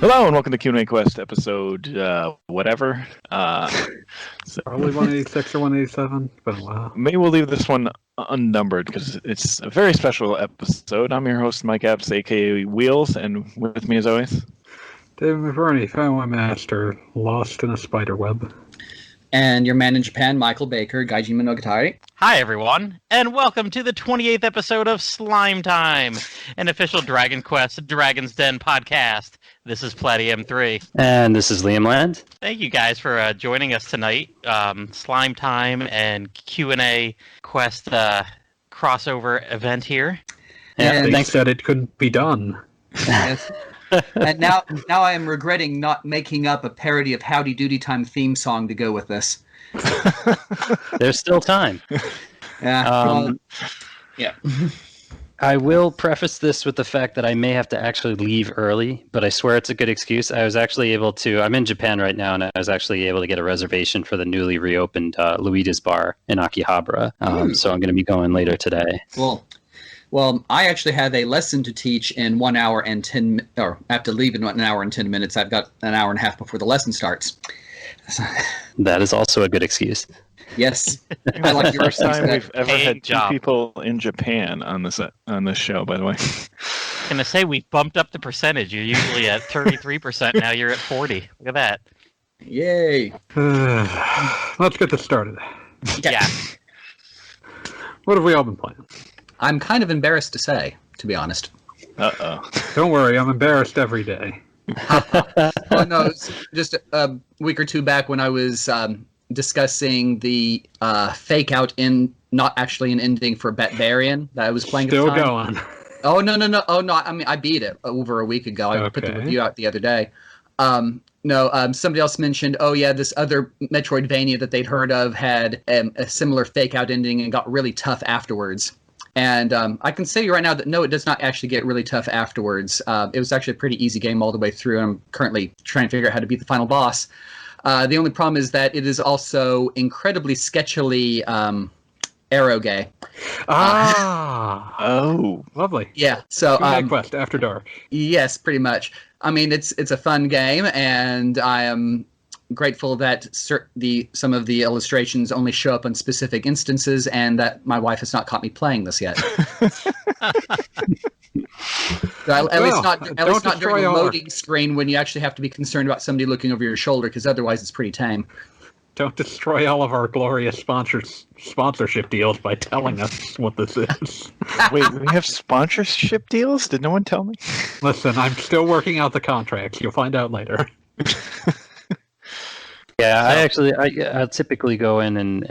Hello and welcome to Q&A Quest episode whatever. Probably 186 or 187, but wow. Maybe we'll leave this one unnumbered because it's a very special episode. I'm your host, Mike Epps, aka Wheels, and with me as always, David McVerney, Fanboy Master, lost in a spider web. And your man in Japan, Michael Baker, Gaijin Monogatari. Hi, everyone, and welcome to the 28th episode of Slime Time, an official Dragon Quest Dragon's Den podcast. This is Plattym3. And this is Liamland. Thank you guys for joining us tonight. Slime Time and Q&A Quest crossover event here. Yeah, they said it couldn't be done. Yes. And now I am regretting not making up a parody of Howdy Doody Time theme song to go with this. There's still time. Yeah. Yeah. I will preface this with the fact that I may have to actually leave early, but I swear it's a good excuse. I was actually able to, I'm in Japan right now, and I was actually able to get a reservation for the newly reopened Luigi's Bar in Akihabara. So I'm going to be going later today. Well, I actually have a lesson to teach in 1 hour and 10, or I have to leave in 1 hour and 10 minutes. I've got an hour and a half before the lesson starts. That is also a good excuse. Yes. I like the first time we've ever had two job. people in Japan on this show, by the way. I'm going to say we bumped up the percentage. You're usually at 33%. Now you're at 40%. Look at that. Yay. Let's get this started. Yeah. What have we all been playing? I'm kind of embarrassed to say, to be honest. Uh-oh. Don't worry, I'm embarrassed every day. Oh, no, it's just a week or two back when I was discussing the fake out in not actually an ending for Barbarian that I was playing Still at the time. going. Oh, no. Oh, no, I mean, I beat it over a week ago. I put the review out the other day. Somebody else mentioned, oh, yeah, this other Metroidvania that they'd heard of had a similar fake out ending and got really tough afterwards. And I can say right now that no, it does not actually get really tough afterwards. It was actually a pretty easy game all the way through, and I'm currently trying to figure out how to beat the final boss. The only problem is that it is also incredibly sketchily arrow gay. Oh. Lovely. Yeah. So Quest After Dark. Yes, pretty much. I mean, it's a fun game, and I am grateful that some of the illustrations only show up on specific instances, and that my wife has not caught me playing this yet. At least not during the loading screen when you actually have to be concerned about somebody looking over your shoulder, because otherwise it's pretty tame. Don't destroy all of our glorious sponsorship deals by telling us what this is. Wait, we have sponsorship deals? Did no one tell me? Listen, I'm still working out the contracts. You'll find out later. Yeah, I'll typically go in and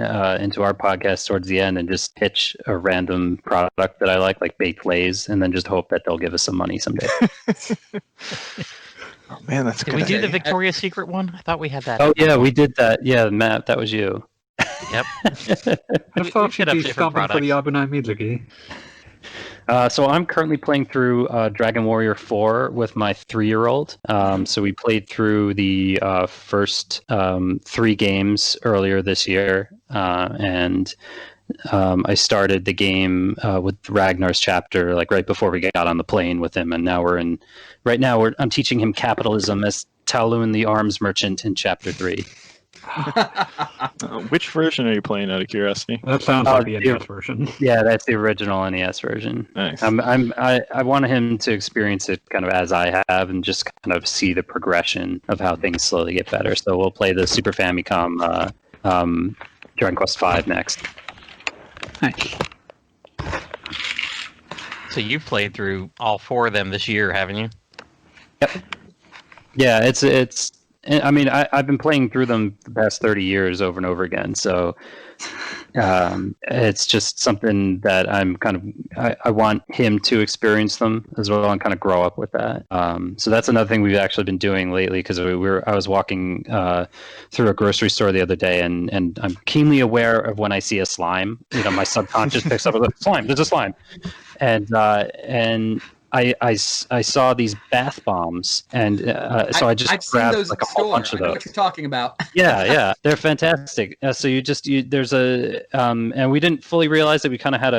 into our podcast towards the end and just pitch a random product that I like Baked Lays, and then just hope that they'll give us some money someday. Oh man, that's good. Did we do the Victoria's Secret one? I thought we had that. Oh yeah, we did that. Yeah, Matt, that was you. Yep. I thought you'd be different stomping for the Abunai Mizuki. So I'm currently playing through Dragon Warrior 4 with my 3-year-old. So we played through the first 3 games earlier this year, and I started the game with Ragnar's chapter right before we got on the plane with him, and now I'm teaching him capitalism as Talun the arms merchant in chapter 3. Which version are you playing, out of curiosity? That sounds like the NES version. Yeah, that's the original NES version. Nice. I wanted him to experience it kind of as I have, and just kind of see the progression of how things slowly get better. So we'll play the Super Famicom Dragon Quest V next. Nice. So you've played through all 4 of them this year, haven't you? Yep. Yeah, it's. I mean, I've been playing through them the past 30 years over and over again. So it's just something that I'm I want him to experience them as well and kind of grow up with that. So that's another thing we've actually been doing lately, because I was walking through a grocery store the other day, and I'm keenly aware of when I see a slime. My subconscious picks up a slime. There's a slime. And I saw these bath bombs, and so I just I've seen grabbed those like in a whole store. bunch of I know those. what you're talking about. Yeah, they're fantastic. So there's a and we didn't fully realize that we kind of had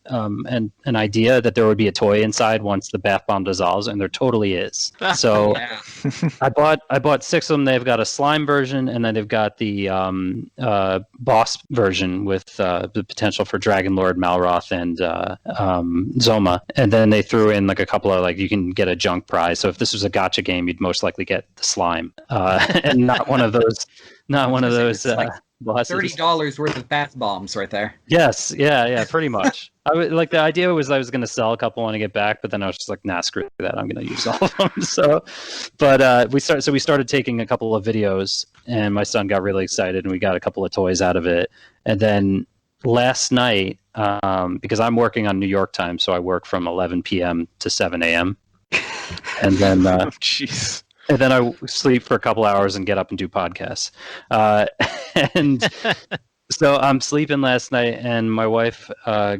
an idea that there would be a toy inside once the bath bomb dissolves, and there totally is. So Yeah. I bought 6 of them. They've got a slime version, and then they've got the boss version with the potential for Dragon Lord, Malroth, and Zoma. And then they threw in like a couple of you can get a junk prize. So if this was a gacha game, you'd most likely get the slime, and not one of those. Not one of those. Bosses. $30 worth of bath bombs right there. Yes, yeah, pretty much. The idea was I was going to sell a couple when I get back, but then I was just like, nah, screw that. I'm going to use all of them. So, but we started taking a couple of videos, and my son got really excited, and we got a couple of toys out of it. And then last night, because I'm working on New York time, so I work from 11 p.m. to 7 a.m. And then, jeez. And then I sleep for a couple hours and get up and do podcasts. And so I'm sleeping last night, and my wife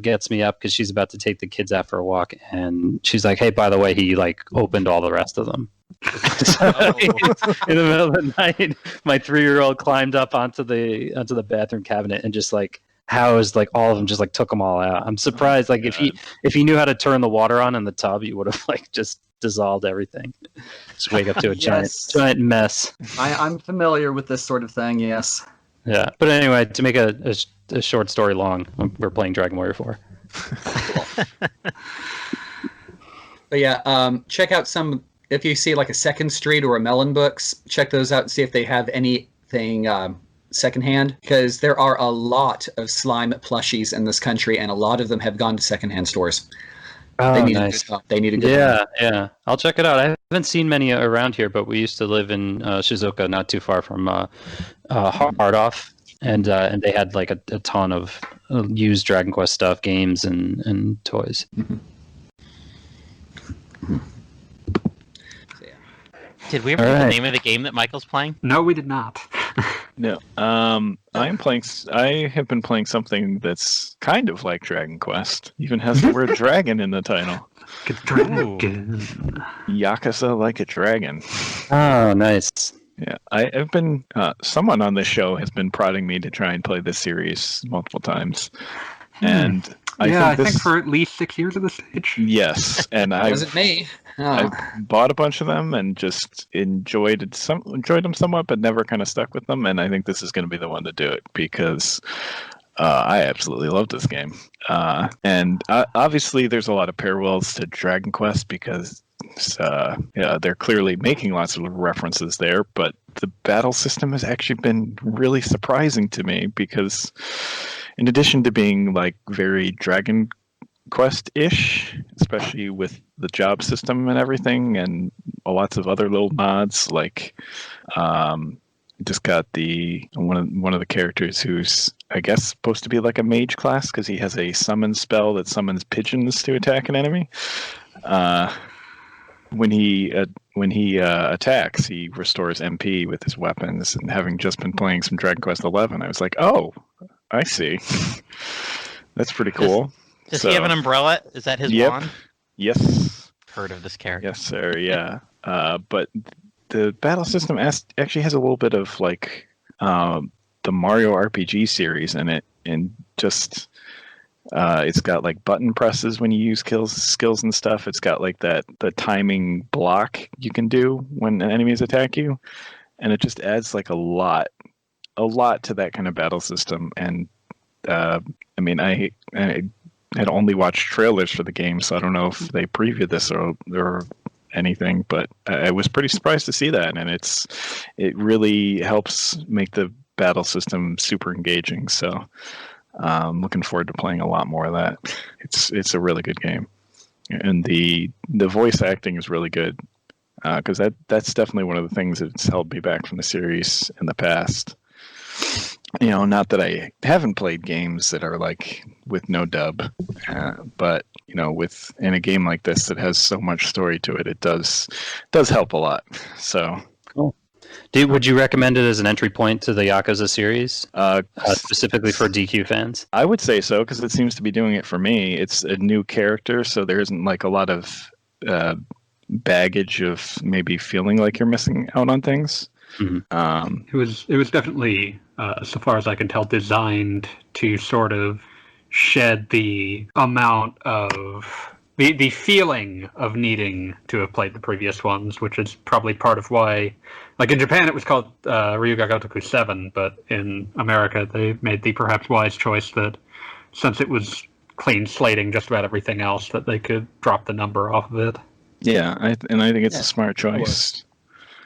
gets me up because she's about to take the kids out for a walk, and she's like, "Hey, by the way, he opened all the rest of them." So, in the middle of the night, my 3-year-old climbed up onto the bathroom cabinet and just housed all of them, just took them all out. I'm surprised. If he knew how to turn the water on in the tub, he would have just dissolved everything. Just wake up to a giant mess. I'm familiar with this sort of thing. Yes. Yeah, but anyway, to make a short story long, we're playing Dragon Warrior 4. But yeah, check out some. If you see a Second Street or a Melon Books, check those out and see if they have anything secondhand, because there are a lot of slime plushies in this country, and a lot of them have gone to secondhand stores. Oh, they need nice. They need a good one. Yeah. I'll check it out. I haven't seen many around here, but we used to live in Shizuoka, not too far from Hardoff, and they had a ton of used Dragon Quest stuff, games, and toys. Mm-hmm. Did we ever get the name of the game that Michael's playing? No, we did not. No. I have been playing something that's kind of like Dragon Quest. Even has the word dragon in the title. Dragon. Yakuza Like a Dragon. Oh, nice. Yeah, I've been. Someone on this show has been prodding me to try and play this series multiple times, and I think for at least 6 years at this stage. Yes, and That wasn't me. I bought a bunch of them and just enjoyed them somewhat, but never kind of stuck with them. And I think this is going to be the one to do it because I absolutely love this game. And obviously, there's a lot of parallels to Dragon Quest because they're clearly making lots of references there. But the battle system has actually been really surprising to me because, in addition to being very Dragon Quest-ish, especially with the job system and everything, and lots of other little nods. Just got one of the characters who's I guess supposed to be a mage class because he has a summon spell that summons pigeons to attack an enemy. When he attacks, he restores MP with his weapons. And having just been playing some Dragon Quest XI, I was like, oh, I see. That's pretty cool. Does he have an umbrella? Is that his wand? Yes. Heard of this character? Yes, sir. Yeah. But the battle system actually has a little bit of the Mario RPG series in it, and just it's got button presses when you use skills and stuff. It's got the timing block you can do when enemies attack you, and it just adds a lot to that kind of battle system. And I had only watched trailers for the game, so I don't know if they previewed this or anything, but I was pretty surprised to see that, and it really helps make the battle system super engaging. So I'm looking forward to playing a lot more of that. It's a really good game, and the voice acting is really good because that's definitely one of the things that's held me back from the series in the past. Not that I haven't played games that are with no dub, but in a game like this that has so much story to it, it does help a lot. So cool. Would you recommend it as an entry point to the Yakuza series, specifically for DQ fans? I would say so, because it seems to be doing it for me. It's a new character, so there isn't like a lot of baggage of maybe feeling like you're missing out on things. It was definitely, so far as I can tell, designed to sort of shed the amount of the feeling of needing to have played the previous ones, which is probably part of why, like in Japan it was called Ryuga Gotoku 7, but in America they made the perhaps wise choice that since it was clean slating just about everything else, that they could drop the number off of it. Yeah, I think it's a smart choice.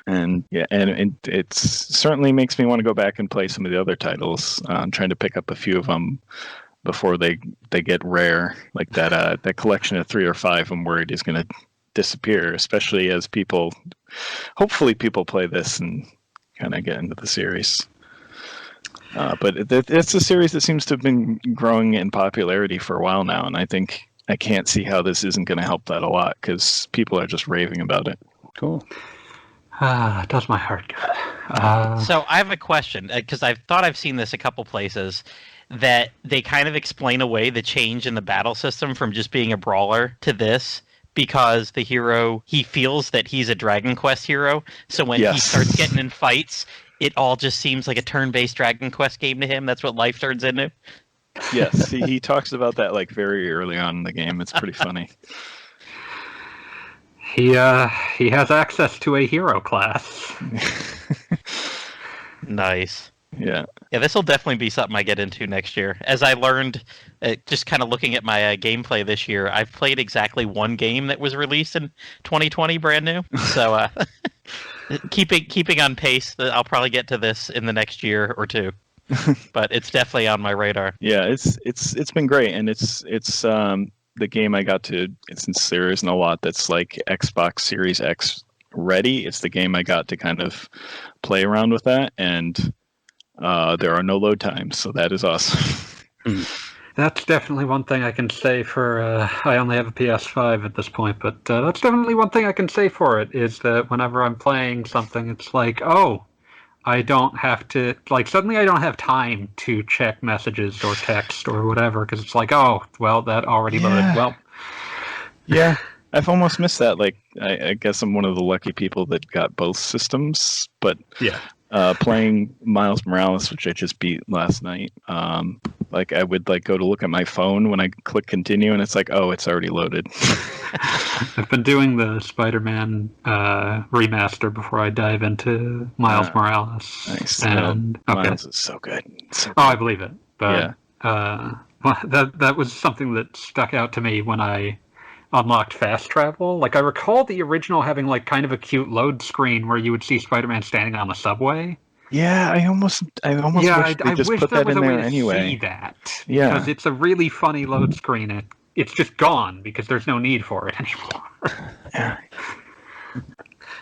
And it certainly makes me want to go back and play some of the other titles. I'm trying to pick up a few of them before they get rare, like that collection of 3 or 5 I'm worried is going to disappear, especially as hopefully people play this and kind of get into the series. But it's a series that seems to have been growing in popularity for a while now, and I can't see how this isn't going to help that a lot, because people are just raving about it. Cool. It does my heart good. So I have a question, because I've thought I've seen this a couple places, that they kind of explain away the change in the battle system from just being a brawler to this, because the hero, he feels that he's a Dragon Quest hero, so when he starts getting in fights, it all just seems like a turn-based Dragon Quest game to him. That's what life turns into. Yes, he talks about that like very early on in the game. It's pretty funny. He has access to a hero class. Nice. Yeah, this will definitely be something I get into next year. As I learned, just kind of looking at my gameplay this year, I've played exactly one game that was released in 2020, brand new. So keeping on pace, I'll probably get to this in the next year or two. But it's definitely on my radar. Yeah, it's been great, and it's the game I got to. Since there isn't a lot that's like Xbox Series X ready, it's the game I got to kind of play around with that, and there are no load times, so that is awesome. That's definitely one thing I can say for. I only have a PS5 at this point, but that's definitely one thing I can say for it, is that whenever I'm playing something, it's like, oh, I don't have to, like, suddenly I don't have time to check messages or text or whatever, because it's like, oh, well, that already loaded. Well, yeah, I've almost missed that. Like, I guess I'm one of the lucky people that got both systems, but yeah. Playing Miles Morales, which I just beat last night, like I would like go to look at my phone when I click continue, and it's like, oh, it's already loaded. I've been doing the Spider-Man remaster before I dive into Miles Morales. Nice. And Miles is so good. Oh, I believe it. But yeah. That was something that stuck out to me when I unlocked fast travel. Like, I recall the original having like kind of a cute load screen where you would see Spider-Man standing on the subway. Yeah, I almost wish they just put that in there anyway. See that. Yeah, because it's a really funny load screen. It's just gone because there's no need for it anymore. Yeah.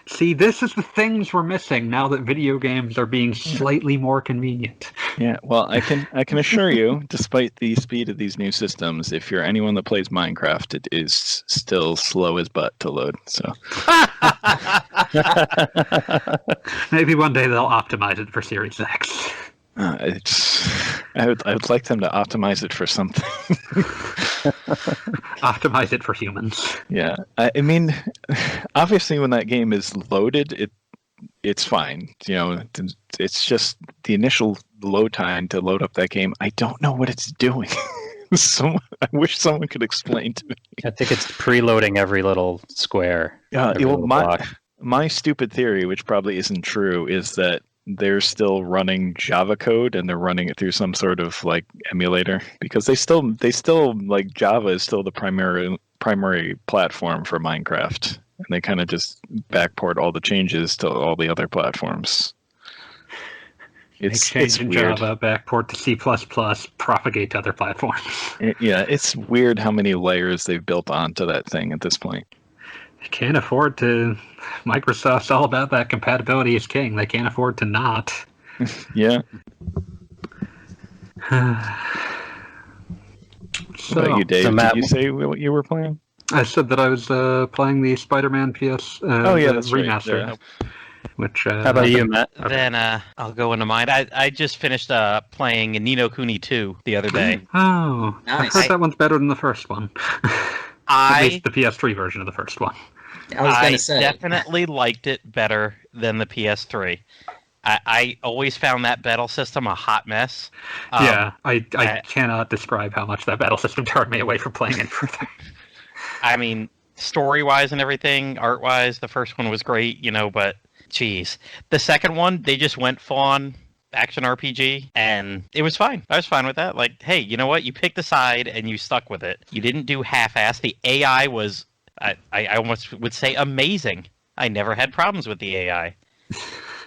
See, this is the things we're missing now that video games are being slightly more convenient. Yeah, well, I can assure you, despite the speed of these new systems, if you're anyone that plays Minecraft, it is still slow as butt to load. So maybe one day they'll optimize it for Series X. I would like them to optimize it for something. Optimize it for humans. Yeah, I mean, obviously, when that game is loaded, it's fine. You know, it's just the initial load time to load up that game. I don't know what it's doing. I wish someone could explain to me. I think it's preloading every little square. Yeah, my stupid theory, which probably isn't true, is that they're still running Java code and they're running it through some sort of like emulator, because they still like Java is still the primary platform for Minecraft, and they kind of just backport all the changes to all the other platforms. It's in weird. Java, backport to C++, propagate to other platforms. It's weird how many layers they've built onto that thing at this point. They can't afford to. Microsoft's all about that compatibility is king. They can't afford to not. Yeah. So, what about you, Dave? Did you say what you were playing? I said that I was playing the Spider-Man PS that's remaster. Right. Which How about you, Matt? Then I'll go into mine. I just finished playing Ni no Kuni 2 the other day. Oh, Nice. I heard that one's better than the first one. At least the PS3 version of the first one. I was going to say. Definitely liked it better than the PS3. I always found that battle system a hot mess. I cannot describe how much that battle system turned me away from playing it further. I mean, story-wise and everything, art-wise, the first one was great, but geez. The second one, they just went full-on action RPG, and it was fine. I was fine with that. Like, hey, you know what? You picked a side, and you stuck with it. You didn't do half-ass. The AI was, I almost would say, amazing. I never had problems with the AI.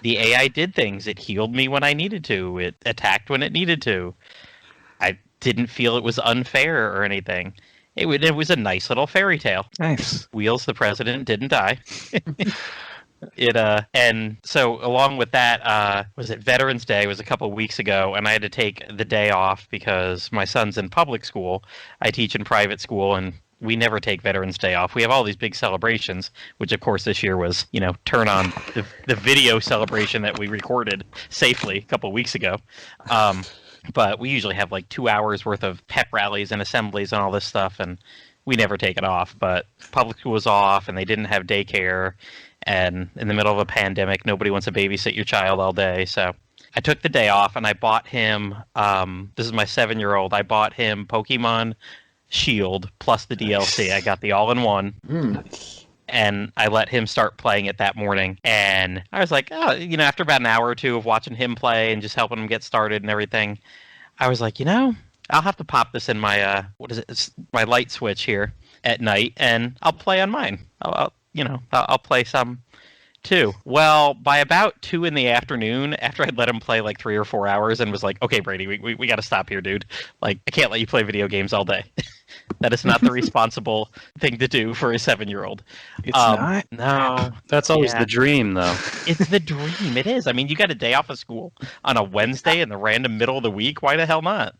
The AI did things. It healed me when I needed to. It attacked when it needed to. I didn't feel it was unfair or anything. It was a nice little fairy tale. Nice. Wheels, the president, didn't die. And so along with that, was it Veterans Day? It was a couple of weeks ago, and I had to take the day off because my son's in public school. I teach in private school, and we never take Veterans Day off. We have all these big celebrations, which of course this year was, turn on the video celebration that we recorded safely a couple of weeks ago. But we usually have like 2 hours worth of pep rallies and assemblies and all this stuff, and we never take it off. But public school was off, and they didn't have daycare. And in the middle of a pandemic, nobody wants to babysit your child all day. So I took the day off, and I bought him, this is my 7-year-old, I bought him Pokemon Shield plus the DLC. I got the all-in-one. And I let him start playing it that morning. And I was like, after about an hour or two of watching him play and just helping him get started and everything, I was like, I'll have to pop this in my, it's my light switch here at night, and I'll play on mine. I'll play some too. Well, by about 2 in the afternoon, after I'd let him play like 3 or 4 hours and was like, okay, Brady, we got to stop here, dude. Like, I can't let you play video games all day. That is not the responsible thing to do for a 7-year-old. It's not? No. That's always the dream, though. It's the dream. It is. I mean, you got a day off of school on a Wednesday in the random middle of the week. Why the hell not?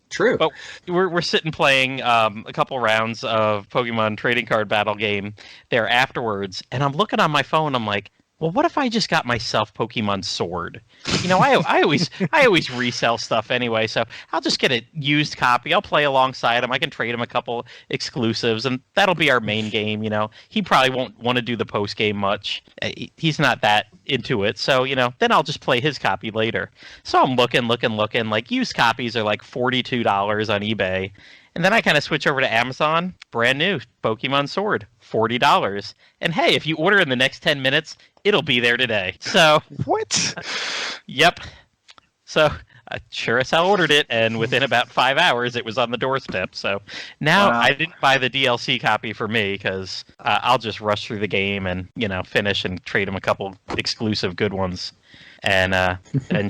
True. But we're sitting playing a couple rounds of Pokemon trading card battle game there afterwards, and I'm looking on my phone. I'm like, well, what if I just got myself Pokemon Sword? I always resell stuff anyway, so I'll just get a used copy. I'll play alongside him. I can trade him a couple exclusives, and that'll be our main game. He probably won't want to do the post game much. He's not that into it, so then I'll just play his copy later. So I'm looking. Like, used copies are like $42 on eBay. And then I kind of switch over to Amazon, brand new Pokemon Sword, $40. And hey, if you order in the next 10 minutes, it'll be there today. So What? Yep. So sure as hell ordered it, and within about 5 hours, it was on the doorstep. So now I didn't buy the DLC copy for me because I'll just rush through the game and finish and trade him a couple exclusive good ones, and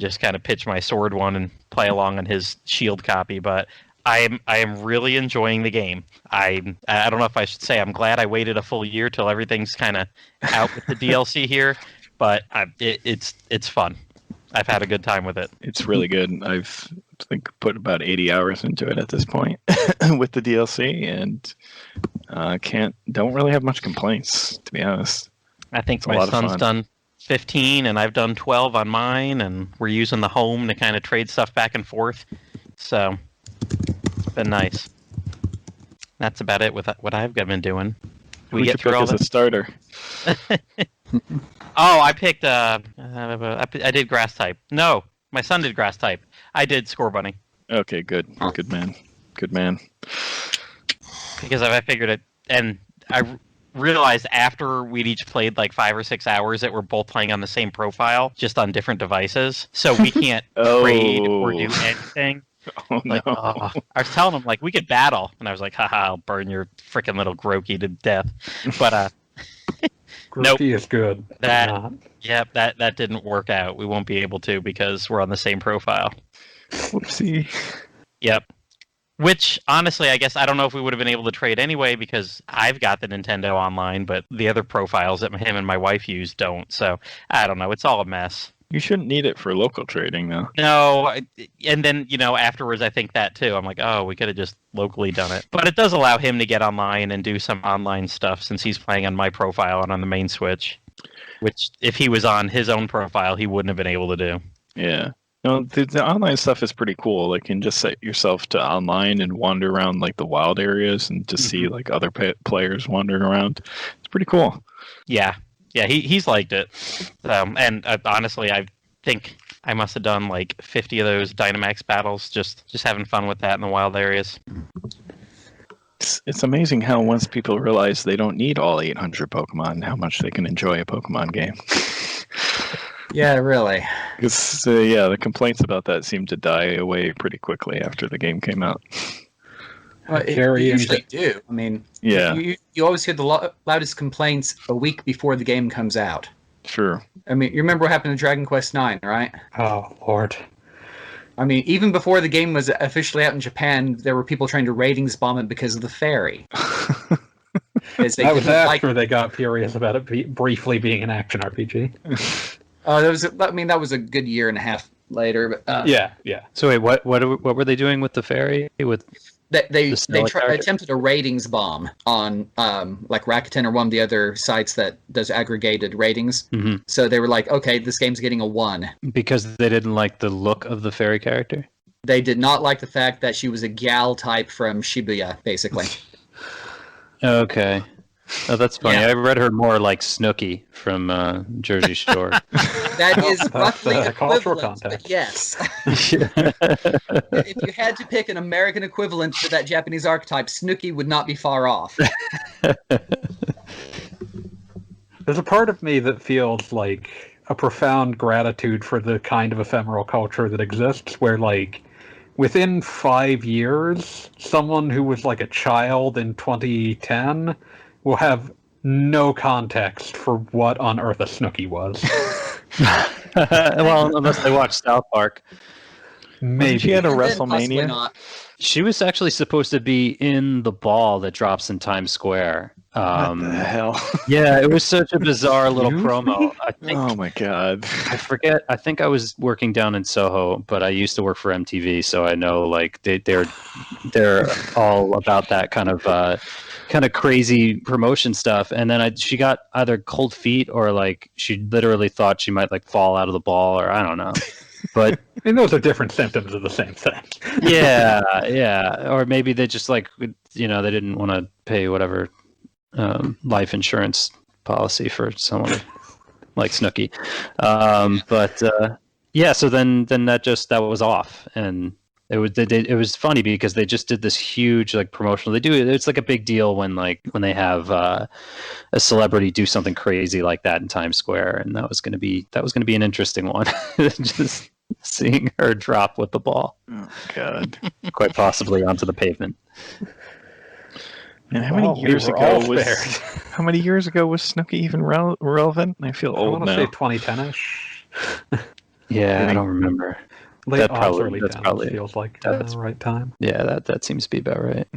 just kind of pitch my Sword one and play along on his Shield copy. But I am really enjoying the game. I don't know if I should say I'm glad I waited a full year till everything's kind of out with the DLC here, but it's fun. I've had a good time with it. It's really good. I've put about 80 hours into it at this point with the DLC, and don't really have much complaints, to be honest. I think my son's done 15 and I've done 12 on mine, and we're using the home to kind of trade stuff back and forth. So it's been nice. That's about it with what I've been doing. We get through all as a starter. Oh, I picked. I did grass type. No, my son did grass type. I did Score Bunny. Okay, good. Good man. Good man. Because I figured it, and I realized after we'd each played like 5 or 6 hours that we're both playing on the same profile, just on different devices, so we can't trade or do anything. Oh, no. I was telling him, like, we could battle, and I was like, haha, I'll burn your freaking little Grookey to death. But nope. Grookey is good. That didn't work out. We won't be able to because we're on the same profile. Whoopsie. Yep. Which, honestly, I guess I don't know if we would have been able to trade anyway because I've got the Nintendo Online, but the other profiles that him and my wife use don't. So, I don't know. It's all a mess. You shouldn't need it for local trading, though. No, and then, afterwards I think that, too. I'm like, oh, we could have just locally done it. But it does allow him to get online and do some online stuff since he's playing on my profile and on the main Switch. which if he was on his own profile, he wouldn't have been able to do. Yeah. The online stuff is pretty cool. Like, you can just set yourself to online and wander around like the wild areas and just see like other players wandering around. It's pretty cool. Yeah, he's liked it. And honestly, I think I must have done like 50 of those Dynamax battles, just having fun with that in the wild areas. It's amazing how once people realize they don't need all 800 Pokemon, how much they can enjoy a Pokemon game. Yeah, really. Because the complaints about that seem to die away pretty quickly after the game came out. Well, you usually do. I mean, yeah, you always hear the loudest complaints a week before the game comes out. Sure. I mean, you remember what happened to Dragon Quest IX, right? Oh, Lord. I mean, even before the game was officially out in Japan, there were people trying to ratings bomb it because of the fairy. That was after they got furious about it briefly being an action RPG. That was a good year and a half later. But, yeah. So wait, what were they doing with the fairy? They attempted a ratings bomb on like Rakuten or one of the other sites that does aggregated ratings. Mm-hmm. So they were like, okay, this game's getting a 1. Because they didn't like the look of the fairy character? They did not like the fact that she was a gal type from Shibuya, basically. Okay. Oh, that's funny. Yeah. I read her more like Snooki from Jersey Shore. That is roughly cultural equivalent, context. but yes. If you had to pick an American equivalent to that Japanese archetype, Snooki would not be far off. There's a part of me that feels like a profound gratitude for the kind of ephemeral culture that exists, where like within 5 years, someone who was like a child in 2010 will have no context for what on earth a Snooki was. Well, unless they watch South Park. Maybe she had a WrestleMania. Not. She was actually supposed to be in the ball that drops in Times Square. What the hell? Yeah, it was such a bizarre little promo. I think, oh my god! I forget. I think I was working down in Soho, but I used to work for MTV, so I know like they're all about that kind of crazy promotion stuff. And then she got either cold feet or like she literally thought she might like fall out of the ball, or I don't know. But I mean, those are different symptoms of the same thing. yeah. Or maybe they just like, they didn't want to pay whatever life insurance policy for someone like Snooki. So then that was off, and it was funny because they just did this huge like promotional. It's like a big deal when they have a celebrity do something crazy like that in Times Square, and that was going to be an interesting one. Just seeing her drop with the ball. Oh god! Quite possibly onto the pavement. And how many years ago was Snooki even relevant? I feel old now. I want to say 2010-ish. Yeah, I don't remember. Late early 10s feels like the right time. Yeah, that seems to be about right.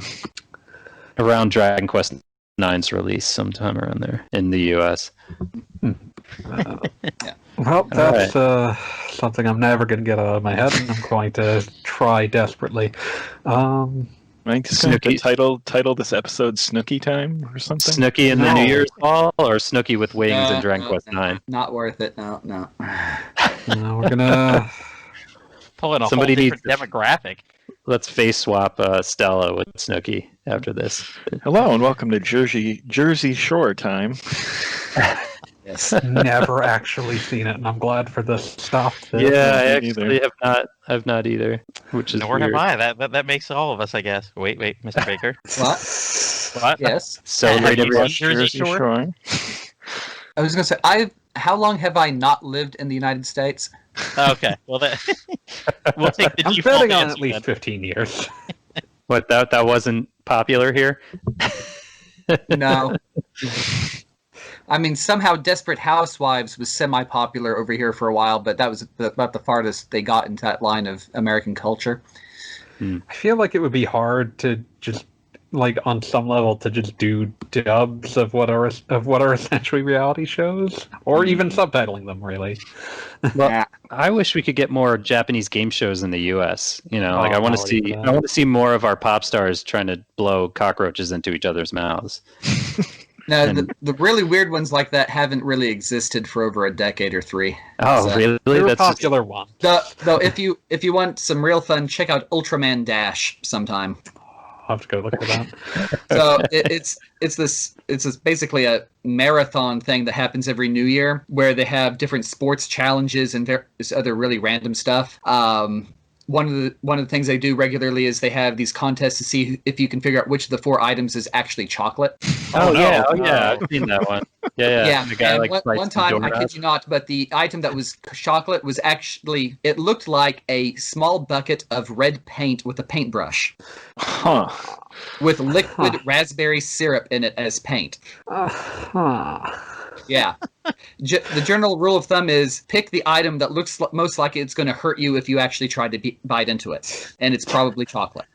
Around Dragon Quest IX's release, sometime around there in the US. Yeah. Well, that's something I'm never going to get out of my head, and I'm going to try desperately. I just going to title this episode Snooki Time or something? Snooki in the New Year's Ball, or Snooki with wings in Dragon Quest IX? Not worth it, no. No, we're going to... Pull in a whole different demographic. Let's face swap Stella with Snooki after this. Hello and welcome to Jersey Shore time. Yes. Never actually seen it, and I'm glad for this stuff. Yeah, I actually have not either, which is Nor weird. have I. That makes all of us, I guess. Wait, Mr. Baker. What? Yes. Celebrate everyone. Jersey Shore? I was going to say, how long have I not lived in the United States? Okay, well, we'll take the I'm default betting on answer at least then. 15 years. What, that wasn't popular here? No. I mean, somehow Desperate Housewives was semi-popular over here for a while, but that was about the farthest they got into that line of American culture. I feel like it would be hard to just, like, on some level, to just do dubs of what are essentially reality shows, or even subtitling them, really. Well, I wish we could get more Japanese game shows in the U.S. I want to see more of our pop stars trying to blow cockroaches into each other's mouths. No, And- the really weird ones like that haven't really existed for over a decade or 3. Oh, So- really? They're a That's just- popular one. Though if you want some real fun, check out Ultraman Dash sometime. I'll have to go look at that. So it's this basically a marathon thing that happens every New Year where they have different sports challenges and various other really random stuff. One of the things they do regularly is they have these contests to see if you can figure out which of the 4 items is actually chocolate. Oh, no. yeah, I've seen that one. Yeah. The guy, and like, slices one time, the I kid you not, but the item that was chocolate was actually, it looked like a small bucket of red paint with a paintbrush Huh. with liquid raspberry syrup in it as paint. Yeah. The general rule of thumb is pick the item that looks most like it's going to hurt you if you actually try to bite into it. And it's probably chocolate.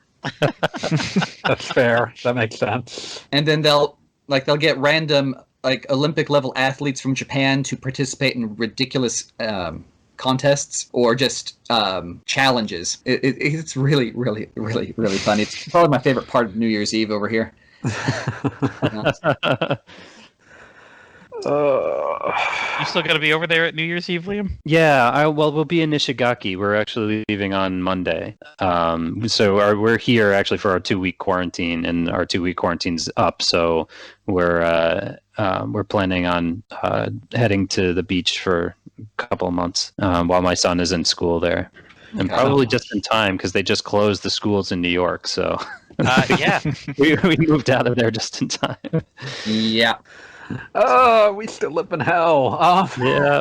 That's fair. That makes sense. And then they'll get random like Olympic level athletes from Japan to participate in ridiculous contests or just challenges. It's really, really, really, really funny. It's probably my favorite part of New Year's Eve over here. You still got to be over there at New Year's Eve, Liam? Yeah, we'll be in Nishigaki. We're actually leaving on Monday. So we're here actually for our 2-week quarantine, and our 2-week quarantine's up. So we're planning on heading to the beach for a couple of months while my son is in school there, and probably just in time because they just closed the schools in New York. So Yeah. we moved out of there just in time. Yeah. Oh, we still live in hell. Yeah.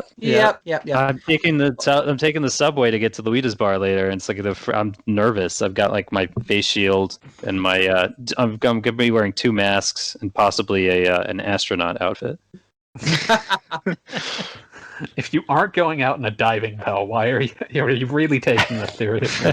Yep. I'm taking the subway to get to Luita's bar later, and it's like I'm nervous. I've got like my face shield and my I'm gonna be wearing 2 masks and possibly an astronaut outfit. If you aren't going out in a diving bell, why are you really taking this seriously?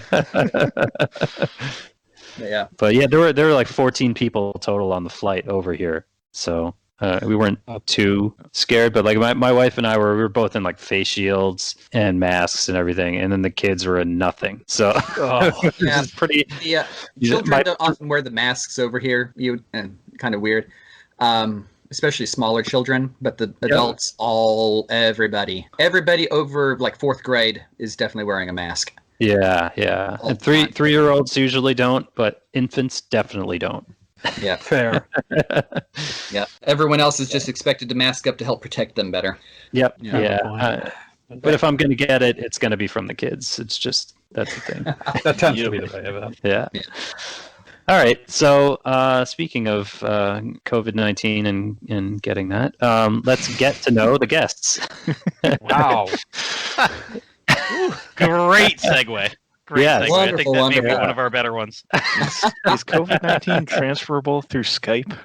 Yeah. But yeah, there were like 14 people total on the flight over here, so we weren't too scared. But like my wife and I we were both in like face shields and masks and everything, and then the kids were in nothing. So this is pretty. Yeah, children don't often wear the masks over here. Kind of weird, especially smaller children. But the adults, everybody over like 4th grade is definitely wearing a mask. Yeah. And 3-year-olds usually don't, but infants definitely don't. Yeah, Fair. yeah. Everyone else is just expected to mask up to help protect them better. Yep. Yeah. But if I'm going to get it, it's going to be from the kids. It's just that's the thing. That tends to be the way of it. Yeah. All right. So speaking of COVID-19 and getting that, let's get to know the guests. Wow. Great segue. Great Yeah. segue. I think that may be Wonderful. one of our better ones. Is COVID-19 transferable through Skype?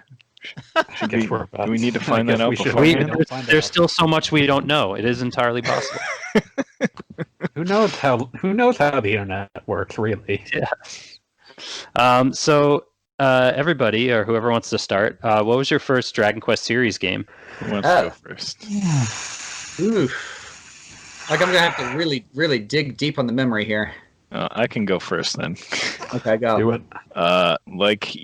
Do we need to find that out beforehand? There's still so much we don't know. It is entirely possible. Who knows how the internet works, really? Yeah. So everybody or whoever wants to start, what was your first Dragon Quest series game? Who wants to go first? Oof. Like I'm gonna have to really, really dig deep on the memory here. I can go first then. Okay, go. Do it. Like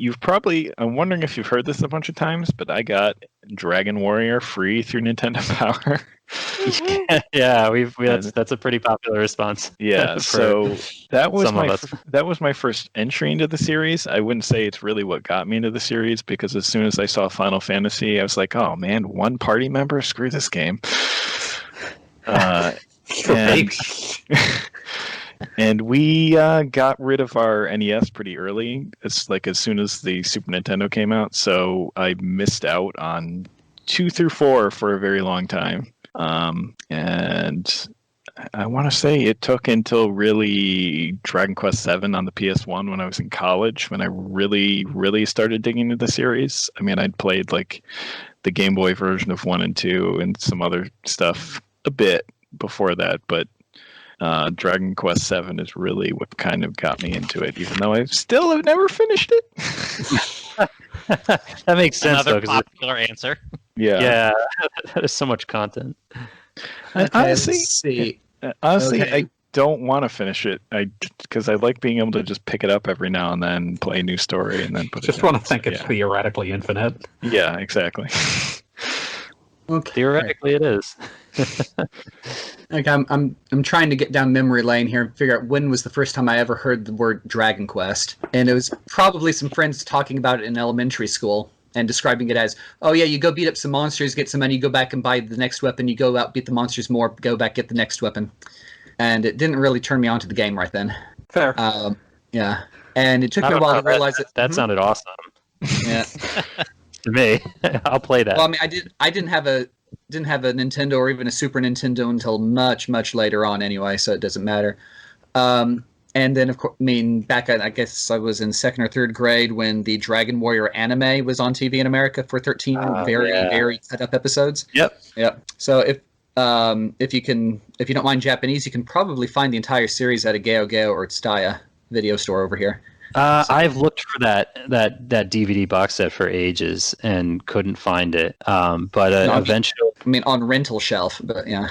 I'm wondering if you've heard this a bunch of times, but I got Dragon Warrior free through Nintendo Power. Yeah, that's a pretty popular response. Yeah, so that was some of us. that was my first entry into the series. I wouldn't say it's really what got me into the series because as soon as I saw Final Fantasy, I was like, oh man, 1 party member, screw this game. And we got rid of our NES pretty early. It's like as soon as the Super Nintendo came out, so I missed out on 2 through 4 for a very long time. And I want to say it took until really Dragon Quest VII on the PS1 when I was in college when I really, really started digging into the series. I mean, I'd played like the Game Boy version of 1 and 2 and some other stuff a bit before that, but Dragon Quest VII is really what kind of got me into it, even though I still have never finished it. That makes sense, Another though. 'Cause popular answer. yeah, there's so much content. Okay, let's see. Honestly, Okay. don't want to finish it. Because I like being able to just pick it up every now and then, play a new story, and then put Just it want down. to think it's theoretically infinite. Yeah, exactly. Okay. Theoretically, it is. Like I'm trying to get down memory lane here and figure out when was the first time I ever heard the word Dragon Quest, and it was probably some friends talking about it in elementary school and describing it as, oh yeah, you go beat up some monsters, get some money, you go back and buy the next weapon, you go out beat the monsters more, go back get the next weapon, and it didn't really turn me on to the game right then. Fair. Yeah, and it took me a while to realize that sounded awesome. Yeah. To me, I'll play that. Well, I mean, I didn't have a Nintendo or even a Super Nintendo until much later on anyway, so it doesn't matter. And then, of course, I mean, back I guess I was in second or third grade when the Dragon Warrior anime was on TV in America for 13 very cut up episodes. Yep. So if you don't mind Japanese, you can probably find the entire series at a Geo or Tsutaya video store over here. I've looked for that DVD box set for ages and couldn't find it. But eventually, I mean, on rental shelf, but yeah.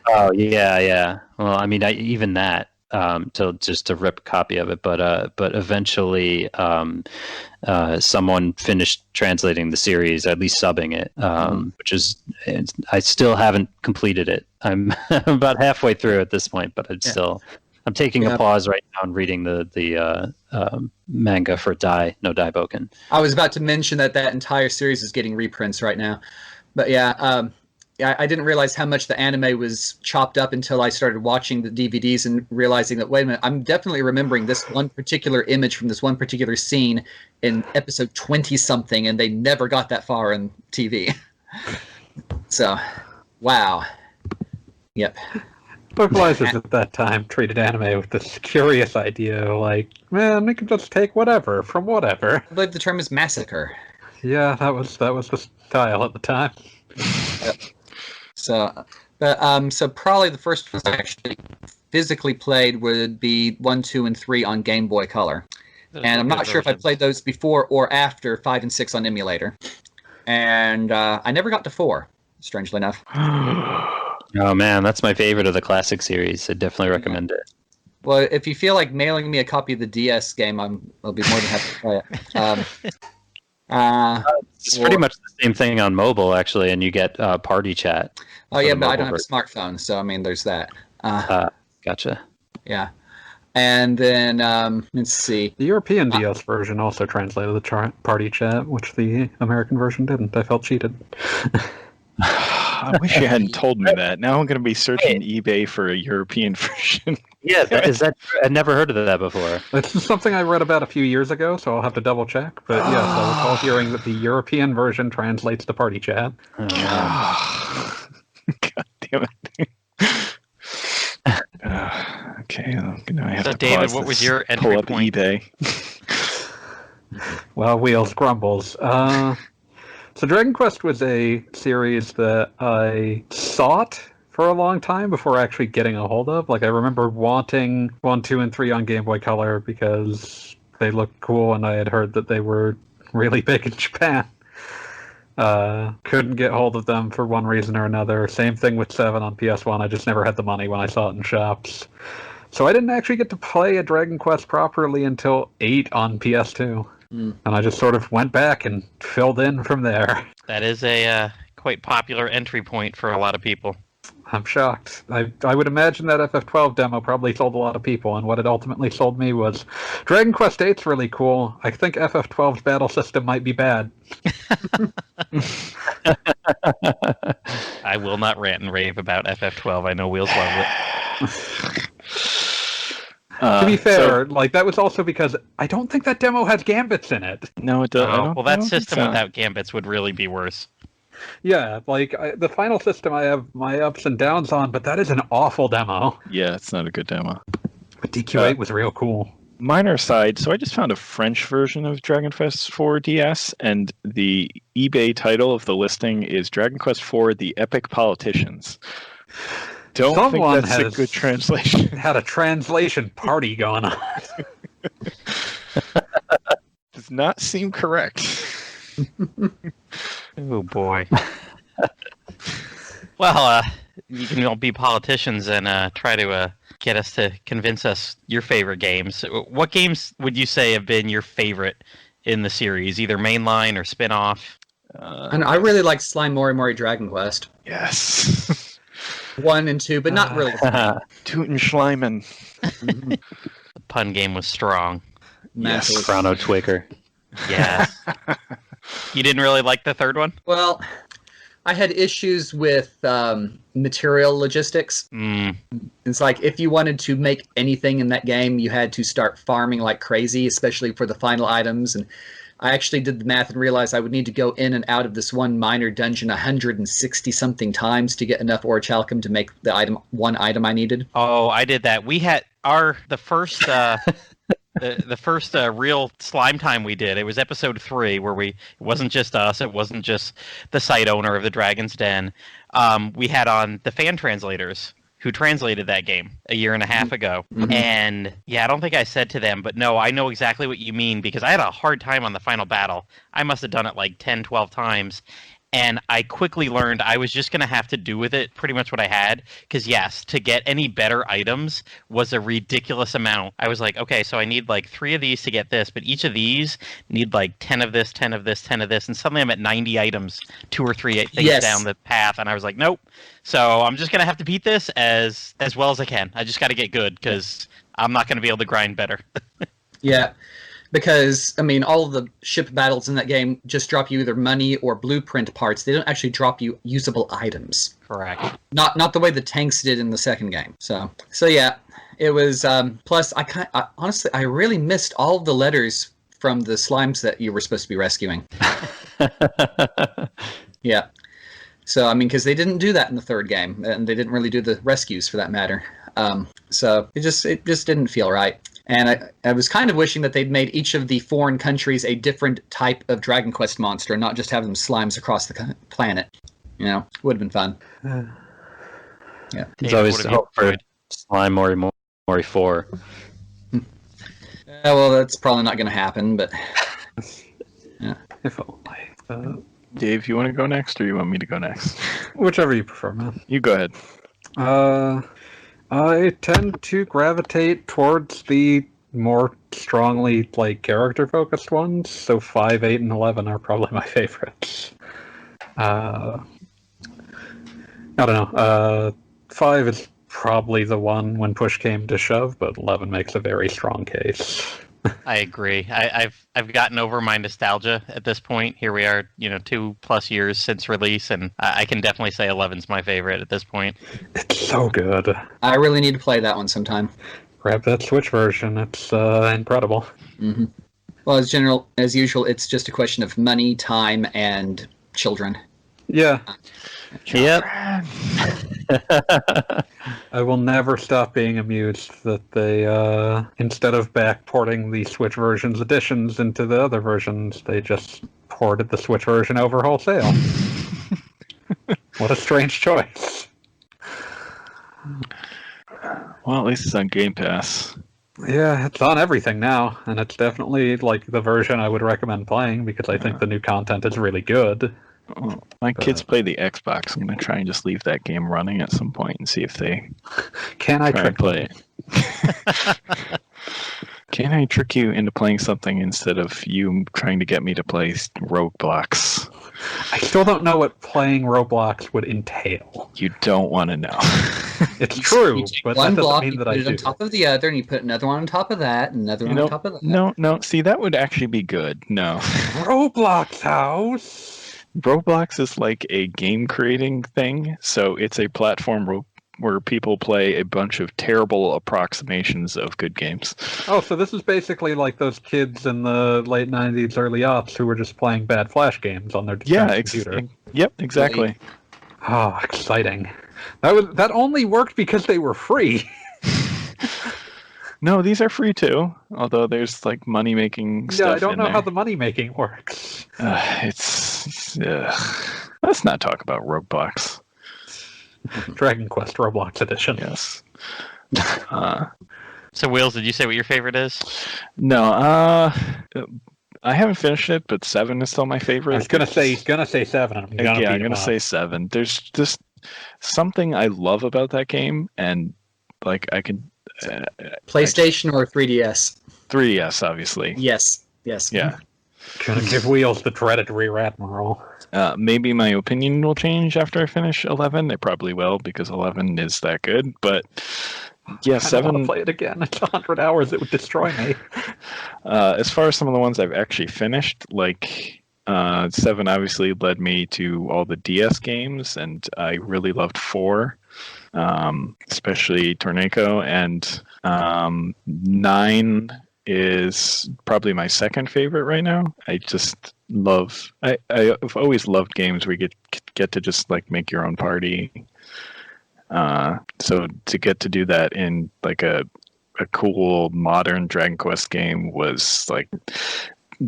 Oh yeah. Well, I mean, even that to rip a copy of it, but eventually, someone finished translating the series, at least subbing it, which is I still haven't completed it. I'm about halfway through at this point, but I'm taking a pause right now and reading the manga for No Daiboken. I was about to mention that entire series is getting reprints right now. But yeah, I didn't realize how much the anime was chopped up until I started watching the DVDs and realizing that, wait a minute, I'm definitely remembering this one particular image from this one particular scene in episode 20-something, and they never got that far in TV. So, wow. Yep. Localizers at that time treated anime with this curious idea, like, man, we can just take whatever from whatever. I believe the term is massacre. Yeah, that was the style at the time. Yep. So probably the first ones I actually physically played would be 1, 2, and 3 on Game Boy Color. And I'm not sure if I played those before or after 5 and 6 on emulator. And I never got to 4, strangely enough. Oh man, that's my favorite of the classic series. I definitely recommend it. Well, if you feel like mailing me a copy of the DS game, I'll be more than happy to play it. It's pretty much the same thing on mobile, actually, and you get party chat. Oh yeah, but I don't have a smartphone, so I mean, there's that. Gotcha. Yeah, and then let's see. The European DS version also translated the party chat, which the American version didn't. I felt cheated. I wish you hadn't told me that. Now I'm going to be searching eBay for a European version. Yeah, is that? I'd never heard of that before. This is something I read about a few years ago, so I'll have to double check. But yes, I recall hearing that the European version translates to party chat. Oh, God damn it. Okay, now I have to David, pause what this, was your entry pull up point? eBay. Well, wheels grumbles. So Dragon Quest was a series that I sought for a long time before actually getting a hold of. Like, I remember wanting 1, 2, and 3 on Game Boy Color because they looked cool and I had heard that they were really big in Japan. Couldn't get hold of them for one reason or another. Same thing with 7 on PS1. I just never had the money when I saw it in shops. So I didn't actually get to play a Dragon Quest properly until 8 on PS2. And I just sort of went back and filled in from there. That is a quite popular entry point for a lot of people. I'm shocked. I would imagine that FF12 demo probably sold a lot of people, and what it ultimately sold me was Dragon Quest VIII's really cool. I think FF12's battle system might be bad. I will not rant and rave about FF12. I know Wheels love it. To be fair, that was also because I don't think that demo has gambits in it. No, it doesn't. Well, that system without gambits would really be worse. Yeah, the final system I have my ups and downs on, but that is an awful demo. Yeah, it's not a good demo. But DQ&A was real cool. Minor side, so I just found a French version of Dragon Quest IV DS, and the eBay title of the listing is Dragon Quest IV: The Epic Politicians. Don't think that's a good translation. Had a translation party going on. Does not seem correct. Oh boy. Well, You can all be politicians and try to get us to convince us your favorite games. What games would you say have been your favorite in the series, either mainline or spin-off? And I really like Slime Mori Mori Dragon Quest. Yes. 1 and 2, but not really. Tootin' Schleiman. The pun game was strong. Massively. Chrono Trigger. Yes. You didn't really like the third one? Well, I had issues with material logistics. It's like if you wanted to make anything in that game, you had to start farming like crazy, especially for the final items. And I actually did the math and realized I would need to go in and out of this one minor dungeon 160-something times to get enough orichalcum to make the one item I needed. Oh, I did that. We had the first the first real slime time we did. It was episode 3 where it wasn't just us. It wasn't just the site owner of the Dragon's Den. We had on the fan translators who translated that game a year and a half ago. And yeah, I don't think I said to them, but no, I know exactly what you mean because I had a hard time on the final battle. I must have done it like 10, 12 times. And I quickly learned I was just going to have to do with it pretty much what I had. Because yes, to get any better items was a ridiculous amount. I was like, okay, so I need like 3 of these to get this. But each of these need like 10 of this, 10 of this, 10 of this. And suddenly I'm at 90 items, 2 or 3 things down the path. And I was like, nope. So I'm just going to have to beat this as well as I can. I just got to get good because I'm not going to be able to grind better. Yeah. Because, I mean, all of the ship battles in that game just drop you either money or blueprint parts. They don't actually drop you usable items. Correct. Not the way the tanks did in the second game. So yeah, it was. Plus, honestly, I really missed all of the letters from the slimes that you were supposed to be rescuing. Yeah. So I mean, because they didn't do that in the third game, and they didn't really do the rescues for that matter. So it just didn't feel right. And I was kind of wishing that they'd made each of the foreign countries a different type of Dragon Quest monster and not just have them slimes across the planet. You know, would have been fun. Yeah. There's always hope for Slime Mori Mori 4. Well, that's probably not going to happen, but... Yeah. If only. Dave, you want to go next or you want me to go next? Whichever you prefer, man. You go ahead. I tend to gravitate towards the more strongly character-focused ones, so 5, 8, and 11 are probably my favorites. I don't know. 5 is probably the one when push came to shove, but 11 makes a very strong case. I agree. I've gotten over my nostalgia at this point. Here we are, 2+ years since release, and I can definitely say 11's my favorite at this point. It's so good. I really need to play that one sometime. Grab that Switch version. It's incredible. Mm-hmm. Well, as usual, it's just a question of money, time, and children. Yeah. Yep. I will never stop being amused that they, instead of backporting the Switch version's additions into the other versions, they just ported the Switch version over wholesale. What a strange choice. Well, at least it's on Game Pass. Yeah, it's on everything now, and it's definitely the version I would recommend playing because I think the new content is really good. Oh, my kids play the Xbox. I'm going to try and just leave that game running at some point and see if they can I trick play it. Can I trick you into playing something instead of you trying to get me to play Roblox? I still don't know what playing Roblox would entail. You don't want to know. It's true, but that doesn't mean that I do. You put it on top of the other, and you put another one on top of that, and another one on top of that. No. See, that would actually be good. No. Roblox house. Roblox is like a game creating thing, so it's a platform where people play a bunch of terrible approximations of good games. Oh, so this is basically like those kids in the late 90s, early aughts who were just playing bad Flash games on their computer. Yep, exactly. Oh, exciting. That only worked because they were free. No, these are free too. Although there's money making stuff. Yeah, I don't know there. how the money making works. Let's not talk about Roblox. Dragon Quest Roblox Edition. Yes. So, Wheels, did you say what your favorite is? No. I haven't finished it, but 7 is still my favorite. I was gonna say 7. I'm gonna say 7. There's just something I love about that game, and like I can PlayStation or 3DS? 3DS, obviously. Yes. Yeah. Gonna give Wheels the dreaded Rear Admiral. Maybe my opinion will change after I finish 11. It probably will, because 11 is that good. But yeah, I 7. don't want to play it again. It's 100 hours. It would destroy me. As far as some of the ones I've actually finished, like 7 obviously led me to all the DS games, and I really loved 4, especially Tornado, and 9 is probably my second favorite right now. I just love. I've always loved games where you get to just like make your own party. So to get to do that in like a cool modern Dragon Quest game was like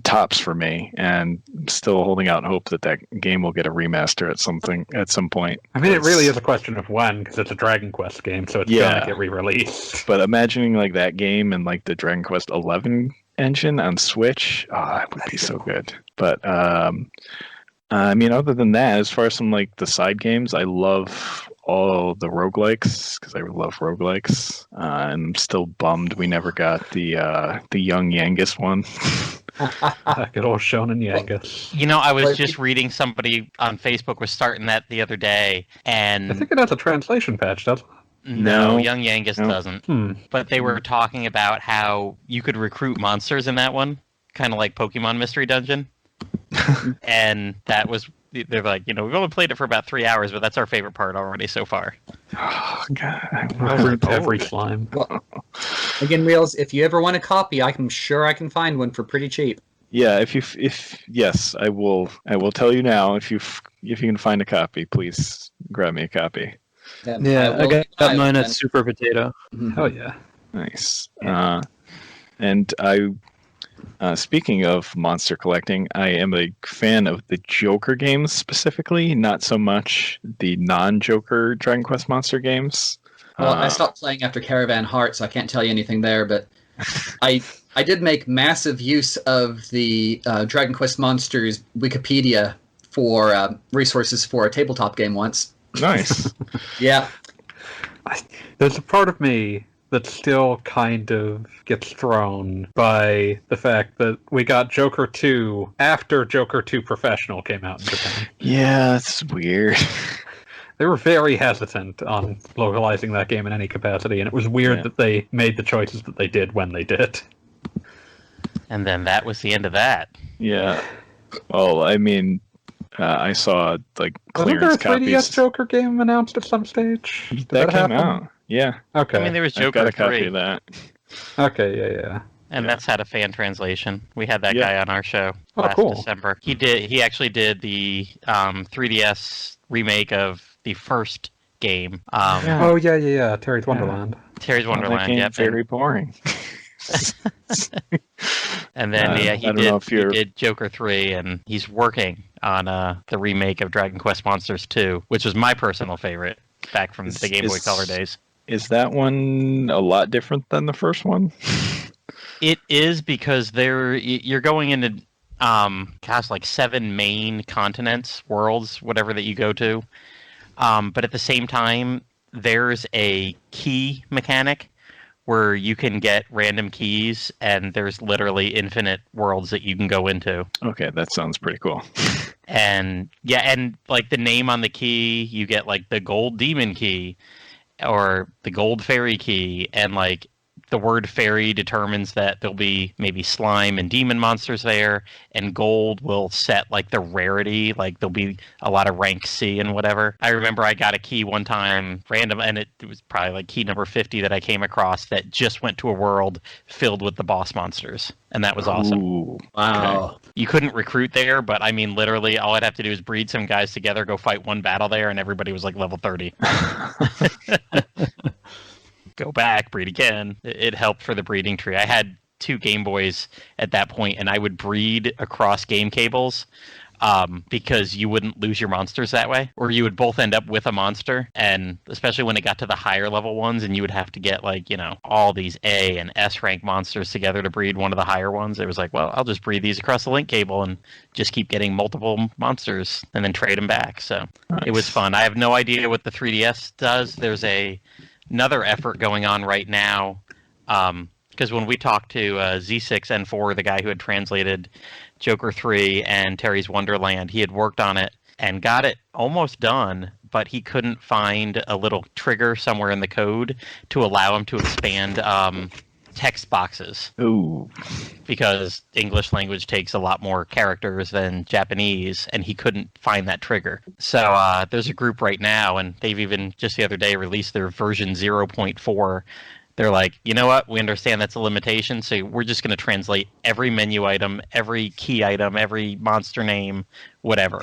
tops for me, and I'm still holding out hope that game will get a remaster at some point. I mean, it really is a question of when, because it's a Dragon Quest game, so it's gonna get re-released. But imagining like that game and like the Dragon Quest 11 engine on Switch, it would be so good. But I mean, other than that, as far as some like the side games, I love all the roguelikes, because I love roguelikes. I'm still bummed we never got the Young Yangus one. Good old Shonen Yangus. You know, I was just reading somebody on Facebook was starting that the other day, and I think it has a translation patch, doesn't it? No, Young Yangus doesn't. But they were talking about how you could recruit monsters in that one, kind of like Pokemon Mystery Dungeon. And that was, they're like, we've only played it for about 3 hours, but that's our favorite part already so far. Oh, God. I'll root every slime. Well, again, Reels, if you ever want a copy, I'm sure I can find one for pretty cheap. Yeah, yes, I will tell you now. If you can find a copy, please grab me a copy. Yeah, I got mine at Super Potato. Oh yeah, nice. And I, speaking of monster collecting, I am a fan of the Joker games specifically, not so much the non-Joker Dragon Quest monster games. Well, I stopped playing after Caravan Heart, so I can't tell you anything there, but I did make massive use of the Dragon Quest Monsters Wikipedia for resources for a tabletop game once. Nice. Yeah. There's a part of me that still kind of gets thrown by the fact that we got Joker 2 after Joker 2 Professional came out in Japan. Yeah, it's weird. They were very hesitant on localizing that game in any capacity, and it was weird that they made the choices that they did when they did. And then that was the end of that. Yeah. Well, I mean, I saw like clearance copies. Wasn't there a 3DS Joker game announced at some stage? Did that came happen? out. Yeah. Okay. I mean, there was Joker I've got a 3. copy of that. Okay, yeah. And that's had a fan translation. We had that guy on our show last December. He actually did the 3DS remake of the first game. Oh yeah. Terry's Wonderland. Terry's Wonderland. Yeah. Very boring. And then he did Joker 3, and he's working on the remake of Dragon Quest Monsters 2, which was my personal favorite back from the Game Boy Color days. Is that one a lot different than the first one? It is, because you're going into like 7 main continents, worlds, whatever that you go to. But at the same time, there's a key mechanic where you can get random keys, and there's literally infinite worlds that you can go into. Okay, that sounds pretty cool. And like the name on the key, you get like the gold demon key or the gold fairy key, and like the word fairy determines that there'll be maybe slime and demon monsters there, and gold will set like the rarity, like there'll be a lot of rank C and whatever. I remember I got a key one time random, and it was probably like key number 50 that I came across that just went to a world filled with the boss monsters, and that was awesome. Ooh, wow. Okay. You couldn't recruit there, but I mean literally all I'd have to do is breed some guys together, go fight one battle there, and everybody was like level 30. Go back, breed again. It helped for the breeding tree. I had 2 Game Boys at that point, and I would breed across game cables because you wouldn't lose your monsters that way, or you would both end up with a monster, and especially when it got to the higher level ones, and you would have to get like, you know, all these A and S rank monsters together to breed one of the higher ones. It was like, well, I'll just breed these across the link cable and just keep getting multiple monsters and then trade them back. So It was fun. I have no idea what the 3DS does. There's another effort going on right now, because when we talked to Z6N4, the guy who had translated Joker 3 and Terry's Wonderland, he had worked on it and got it almost done, but he couldn't find a little trigger somewhere in the code to allow him to expand text boxes. Ooh. Because English language takes a lot more characters than Japanese, and he couldn't find that trigger. So there's a group right now, and they've even just the other day released their version 0.4. They're like, you know what? We understand that's a limitation, so we're just going to translate every menu item, every key item, every monster name, whatever,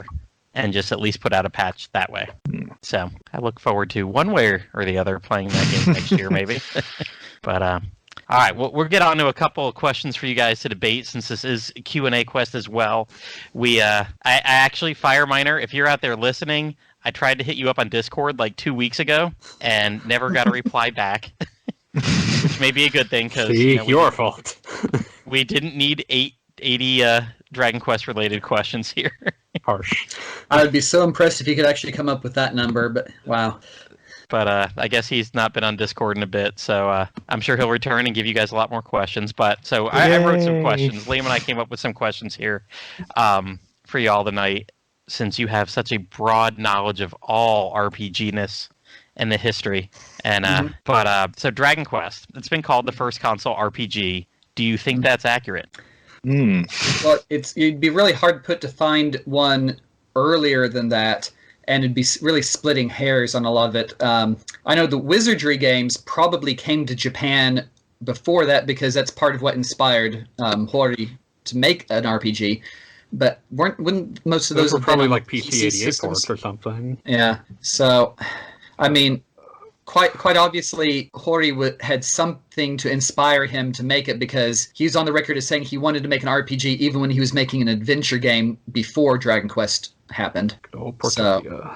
and just at least put out a patch that way. So I look forward to one way or the other playing that game next year, maybe. But all right, we'll get on to a couple of questions for you guys to debate, since this is Q&A quest as well. I actually, Fireminer, if you're out there listening, I tried to hit you up on Discord like 2 weeks ago and never got a reply back. Which may be a good thing, because your fault. We didn't need 80 Dragon Quest related questions here. Harsh. I would be so impressed if you could actually come up with that number, but wow. But I guess he's not been on Discord in a bit, so I'm sure he'll return and give you guys a lot more questions. But so I wrote some questions. Liam and I came up with some questions here for you all tonight, since you have such a broad knowledge of all RPG-ness and the history. And so Dragon Quest, it's been called the first console RPG. Do you think that's accurate? Well, it'd be really hard put to find one earlier than that, and it'd be really splitting hairs on a lot of it. I know the Wizardry games probably came to Japan before that, because that's part of what inspired Hori to make an RPG. But wouldn't most of those were have probably been like PC-88 systems? ports or something? Yeah. So, I mean, quite obviously, Hori had something to inspire him to make it, because he's on the record as saying he wanted to make an RPG even when he was making an adventure game before Dragon Quest happened. Oh, Portopia. So,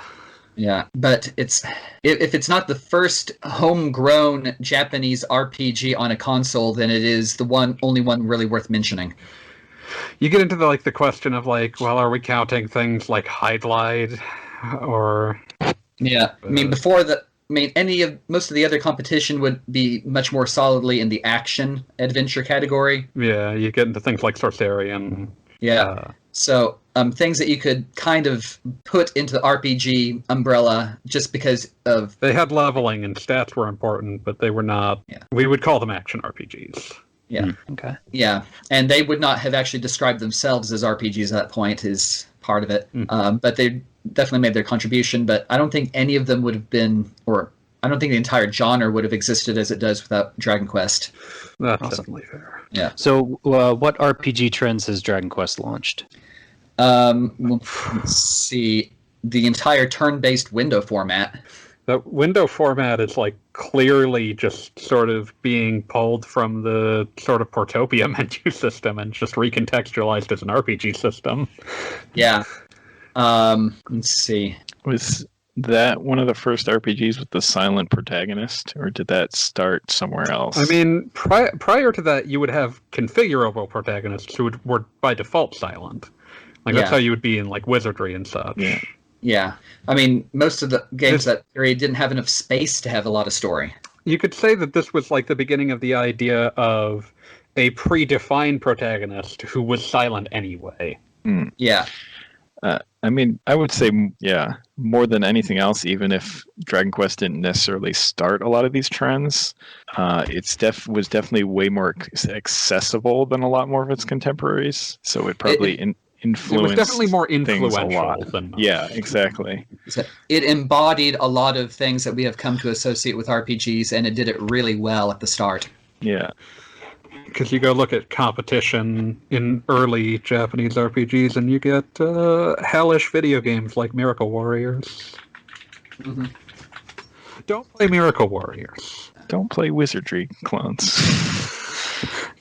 yeah, but if it's not the first homegrown Japanese RPG on a console, then it is the only one really worth mentioning. You get into the question of well, are we counting things like Hydlide or? Yeah, I mean most of the other competition would be much more solidly in the action adventure category. Yeah, you get into things like Sorcerian. Yeah. So things that you could kind of put into the RPG umbrella just because of... They had leveling and stats were important, but they were not... Yeah. We would call them action RPGs. Yeah. Okay. Yeah, and they would not have actually described themselves as RPGs at that point, is part of it. But they definitely made their contribution, but I don't think any of them would have been... or I don't think the entire genre would have existed as it does without Dragon Quest. That's definitely fair. Yeah. So what RPG trends has Dragon Quest launched? Let's see. The entire turn-based window format. The window format is clearly just sort of being pulled from the sort of Portopia menu system and just recontextualized as an RPG system. Yeah. Let's see. Was that one of the first RPGs with the silent protagonist, or did that start somewhere else? I mean, prior to that, you would have configurable protagonists who were by default silent. That's how you would be in Wizardry and such. Yeah. Yeah. I mean, most of the games that period didn't have enough space to have a lot of story. You could say that this was the beginning of the idea of a predefined protagonist who was silent anyway. Yeah. I mean, I would say, more than anything else, even if Dragon Quest didn't necessarily start a lot of these trends, it was definitely way more accessible than a lot more of its contemporaries. So it probably influenced. It was definitely more influential a lot. than most. Yeah, exactly. It embodied a lot of things that we have come to associate with RPGs, and it did it really well at the start. Yeah. Because you go look at competition in early Japanese RPGs, and you get hellish video games like Miracle Warriors. Mm-hmm. Don't play Miracle Warriors. Don't play Wizardry clones.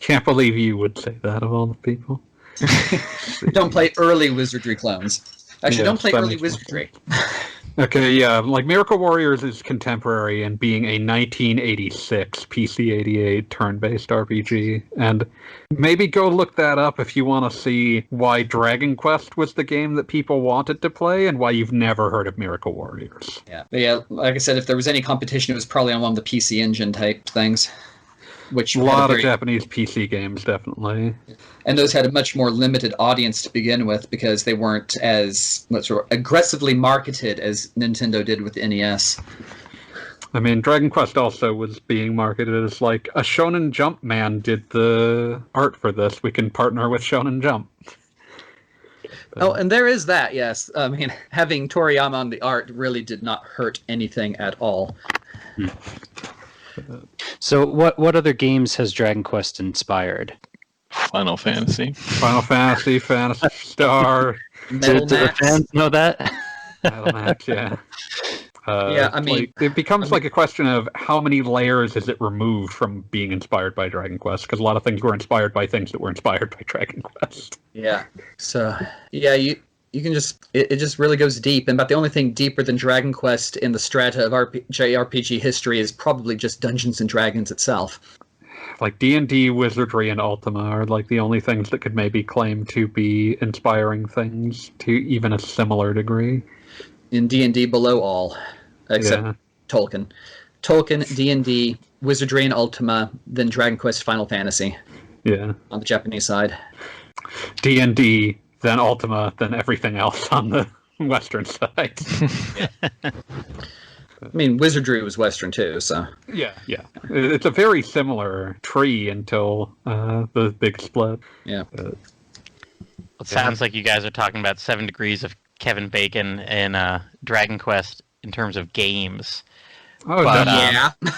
Can't believe you would say that of all the people. Don't play early Wizardry clones. Actually, Yes, don't play that early makes more Wizardry. Okay, yeah, like Miracle Warriors is contemporary and being a 1986 PC-88 turn-based RPG, and maybe go look that up if you want to see why Dragon Quest was the game that people wanted to play and why you've never heard of Miracle Warriors. Yeah, but yeah, like I said, if there was any competition, it was probably on one of the PC Engine type things. Which A lot of Japanese PC games, definitely. And those had a much more limited audience to begin with because they weren't as aggressively marketed as Nintendo did with the NES. I mean, Dragon Quest also was being marketed as like, a Shonen Jump man did the art for this. We can partner with Shonen Jump. Oh, and there is that, yes. I mean, having Toriyama on the art really did not hurt anything at all. So what other games has Dragon Quest inspired? Final Fantasy. Final Fantasy, Phantasy Star. Metal Do the Max. fans know that? Metal Max, yeah. Yeah, I mean, like, it becomes like a question of how many layers is it removed from being inspired by Dragon Quest? Because a lot of things were inspired by things that were inspired by Dragon Quest. Yeah. So, yeah, you can just it just really goes deep, and about the only thing deeper than Dragon Quest in the strata of JRPG history is probably just Dungeons and Dragons itself. Like D&D, Wizardry, and Ultima are like the only things that could maybe claim to be inspiring things to even a similar degree. In D&D, below all, except Yeah. Tolkien. Tolkien, D&D, Wizardry, and Ultima, then Dragon Quest, Final Fantasy Yeah. on the Japanese side. D&D, then Ultima, then everything else on the Western side. I mean, Wizardry was Western too, so. Yeah. It's a very similar tree until the big split. Yeah. It sounds like you guys are talking about 7 Degrees of Kevin Bacon and Dragon Quest in terms of games. Oh, But, definitely.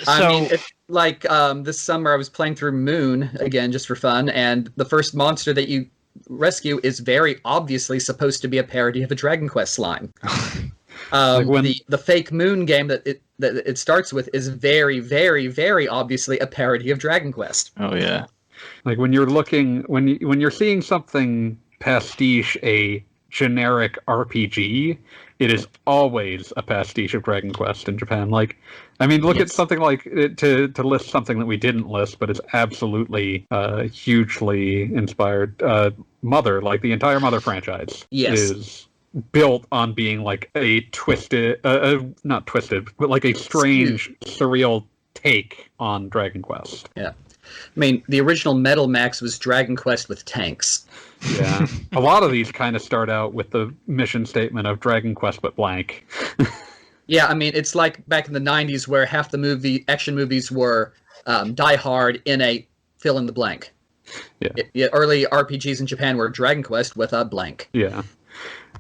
I mean, this summer I was playing through Moon again just for fun, and the first monster that you rescue is very obviously supposed to be a parody of a Dragon Quest slime. The fake Moon game that it starts with is very, very, very obviously a parody of Dragon Quest. Oh yeah. Like when you're seeing something pastiche a generic RPG, it is always a pastiche of Dragon Quest in Japan. Like, I mean, look at something like to list something that we didn't list, but it's absolutely hugely inspired. Mother, like the entire Mother franchise, is built on being like a twisted, not twisted, but like a strange, surreal take on Dragon Quest. Yeah. I mean, the original Metal Max was Dragon Quest with tanks. Yeah. A lot of these kind of start out with the mission statement of Dragon Quest but blank. Yeah, I mean, it's like back in the 90s where half the action movies were Die Hard in a fill in the blank. Yeah. Early RPGs in Japan were Dragon Quest with a blank. Yeah.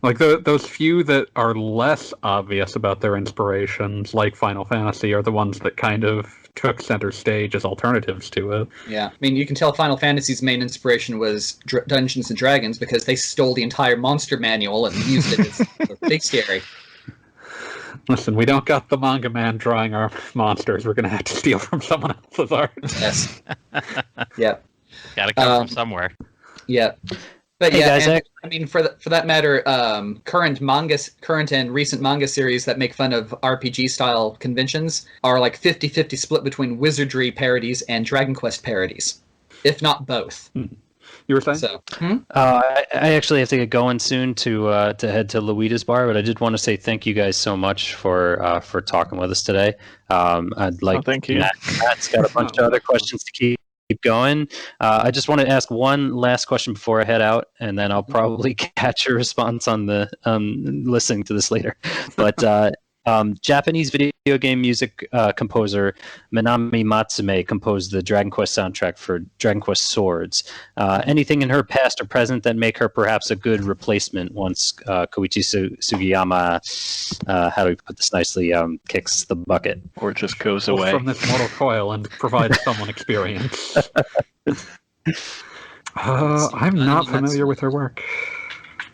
Like those few that are less obvious about their inspirations, like Final Fantasy, are the ones that kind of took center stage as alternatives to it. Yeah, I mean, you can tell Final Fantasy's main inspiration was Dungeons and Dragons because they stole the entire monster manual and used it as big scary. Listen, we don't got the manga man drawing our monsters. We're going to have to steal from someone else's art. Yes. Yeah. Got to come from somewhere. Yeah. But hey yeah, guys, I mean, for that matter, current and recent manga series that make fun of RPG style conventions are like 50-50 split between Wizardry parodies and Dragon Quest parodies, if not both. You were saying? So, I actually have to get going soon to head to Luida's bar, but I did want to say thank you guys so much for talking with us today. I'd like. Thank you. Matt's got a bunch of other questions to keep going. I just want to ask one last question before I head out, and then I'll probably catch your response on the listening to this later. But Japanese video game music composer Minami Matsume composed the Dragon Quest soundtrack for Dragon Quest Swords. Anything in her past or present that make her perhaps a good replacement once Koichi Sugiyama, how do we put this nicely, kicks the bucket? Or just goes away. From this mortal coil and provides someone experience. I'm not familiar with her work.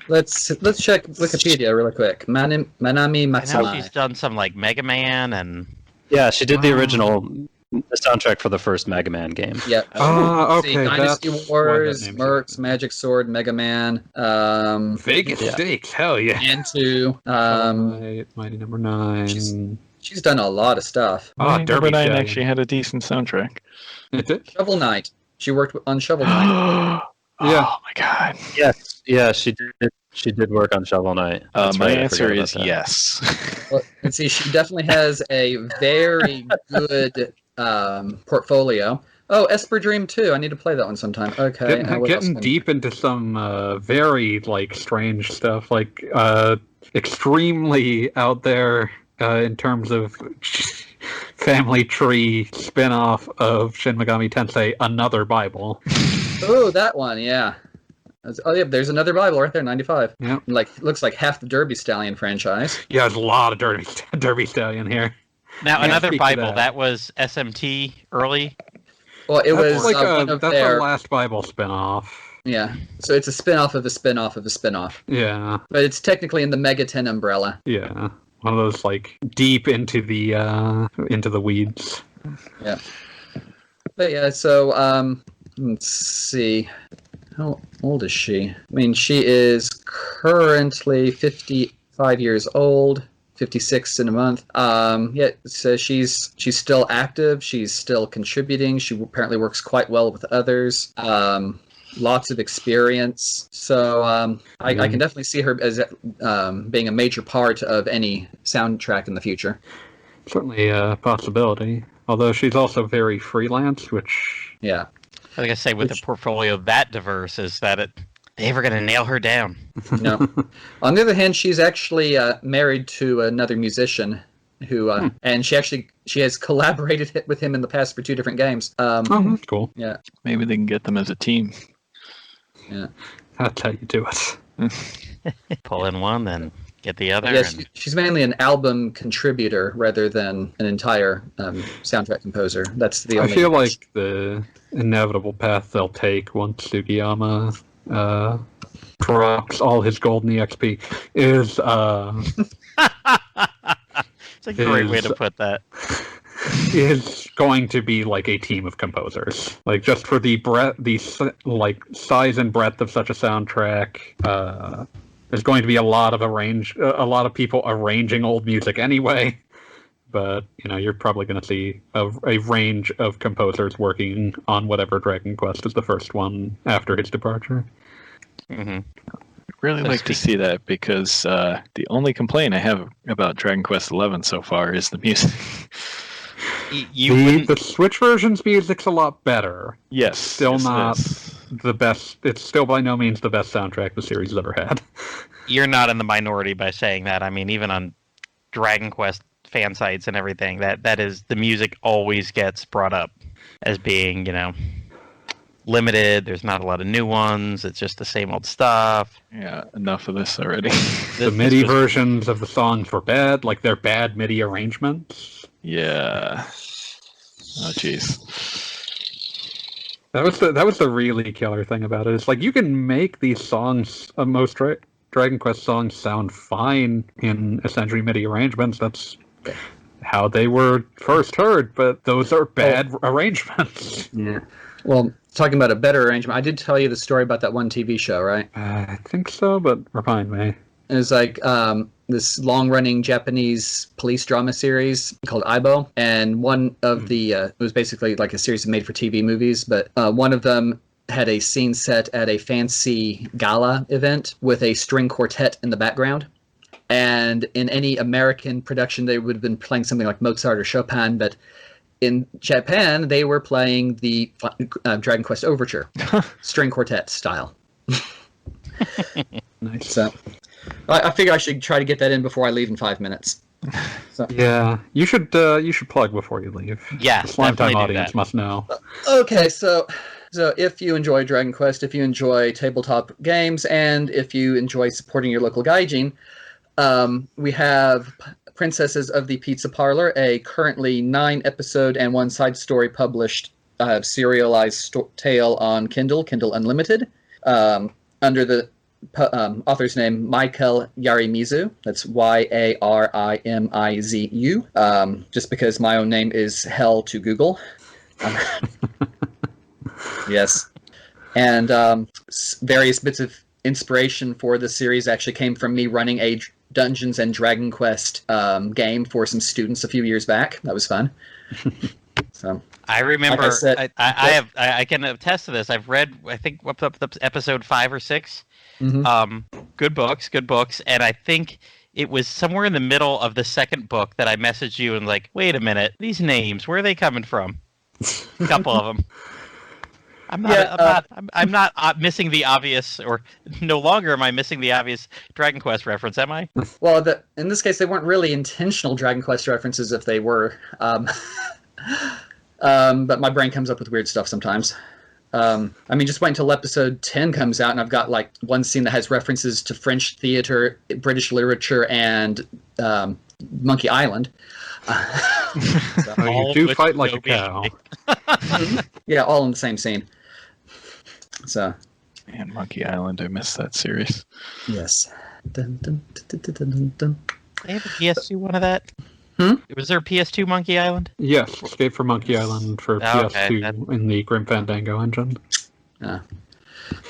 let's check Wikipedia really quick. Minami I know Matsume. she's done some like Mega Man and Yeah, she did the original The soundtrack for the first Mega Man game. Yeah. Okay. Dynasty That's Wars, why that name's Mercs, Magic Sword, Mega Man, Vegas Yeah. Stakes. Hell yeah. and 2. Mighty Number 9. She's done a lot of stuff. Mighty Number Derby 9 Stallion. actually had a decent soundtrack. Is it? Shovel Knight. She worked on Shovel Knight. Yeah. Oh my god. Yes, yeah, she did. She did work on Shovel Knight. That's My right, I answer forgot about is that. yes. Well, let's see. She definitely has a very good portfolio. Oh, Esper Dream 2. I need to play that one sometime. Okay. Getting deep into some very strange stuff, extremely out there in terms of family tree spin-off of Shin Megami Tensei, Another Bible. Oh, that one. Yeah. Oh, yeah. There's another Bible right there. 95. Yeah. Looks like half the Derby Stallion franchise. Yeah, there's a lot of Derby Stallion here. Now, Yeah, Another speak to Bible, that. that was SMT early. Well, it was That's one of that's their. a Last Bible spin-off. Yeah. So it's a spin-off of a spin-off of a spin-off. Yeah, But it's technically in the Mega 10 umbrella. yeah. One of those deep into the weeds. Yeah. But yeah, so let's see. How old is she? I mean, she is currently 55 years old, 56 in a month. Yeah, so she's still active. She's still contributing. She apparently works quite well with others. Lots of experience. So I can definitely see her as being a major part of any soundtrack in the future. Certainly a possibility. Although she's also very freelance, which Yeah. Like I say, with a portfolio that diverse, is that they ever going to nail her down? No. On the other hand, she's actually married to another musician who, and she has collaborated with him in the past for 2 different games. that's cool. Yeah. Maybe they can get them as a team. Yeah. That's how you do it. Pull in one, then get the other. Yeah, she's mainly an album contributor rather than an entire soundtrack composer. That's the I only. feel like the inevitable path they'll take once Sugiyama drops all his golden EXP is It's a great way to put that. is going to be a team of composers. Just for the size and breadth of such a soundtrack, there's going to be a lot of people arranging old music anyway. But you're probably going to see a range of composers working on whatever Dragon Quest is the first one after his departure. Mm-hmm. Really like to see that because the only complaint I have about Dragon Quest XI so far is the music. The Switch version's music's a lot better. Yes, Still yes, it not is. the best. It's still by no means the best soundtrack the series has ever had. You're not in the minority by saying that. I mean, even on Dragon Quest fan sites and everything, that is, the music always gets brought up as being, limited. There's not a lot of new ones. It's just the same old stuff. Yeah, enough of this already. The MIDI versions of the songs were bad. They're bad MIDI arrangements. Yeah. Oh, jeez. That was the really killer thing about it. It's you can make these songs, most Dragon Quest songs, sound fine in essentially MIDI arrangements. That's how they were first heard, but those are bad arrangements. Yeah. Well, talking about a better arrangement, I did tell you the story about that one TV show, right? I think so, but remind me. It was this long-running Japanese police drama series called Aibo, and one of the it was basically a series of made-for-TV movies, but one of them had a scene set at a fancy gala event with a string quartet in the background. And in any American production, they would have been playing something like Mozart or Chopin, but in Japan, they were playing the Dragon Quest Overture, string quartet style. Nice. So I figure I should try to get that in before I leave in 5 minutes. So. Yeah, you should plug before you leave. Yeah, the Slime Time definitely do audience that. must know. Okay, so if you enjoy Dragon Quest, if you enjoy tabletop games, and if you enjoy supporting your local gaijin, we have Princesses of the Pizza Parlor, a currently 9-episode and 1 side story published serialized tale on Kindle Unlimited, under the author's name, Michael Yarimizu. That's Yarimizu. Just because my own name is hell to Google. Yes. And various bits of inspiration for the series actually came from me running a Dungeons and Dragon Quest game for some students a few years back. That was fun. So I remember. like I said, I can attest to this. I've read, I think, up episode 5 or 6. Mm-hmm. Good books, and I think it was somewhere in the middle of the second book that I messaged you and like, wait a minute, these names, where are they coming from? A couple of them. I'm not missing the obvious, or no longer am I missing the obvious Dragon Quest reference, am I? Well, in this case, they weren't really intentional Dragon Quest references if they were. But my brain comes up with weird stuff sometimes. Just wait until episode 10 comes out, and I've got like one scene that has references to French theater, British literature, and Monkey Island. So you do fight like a cow. Yeah, all in the same scene. So, Man, Monkey Island, I missed that series. yes. Dun, dun, dun, dun, dun, dun, dun. They have a PS2 one of that? Was there a PS2 Monkey Island? Yes, Escape from Monkey Island for PS2 in the Grim Fandango engine. But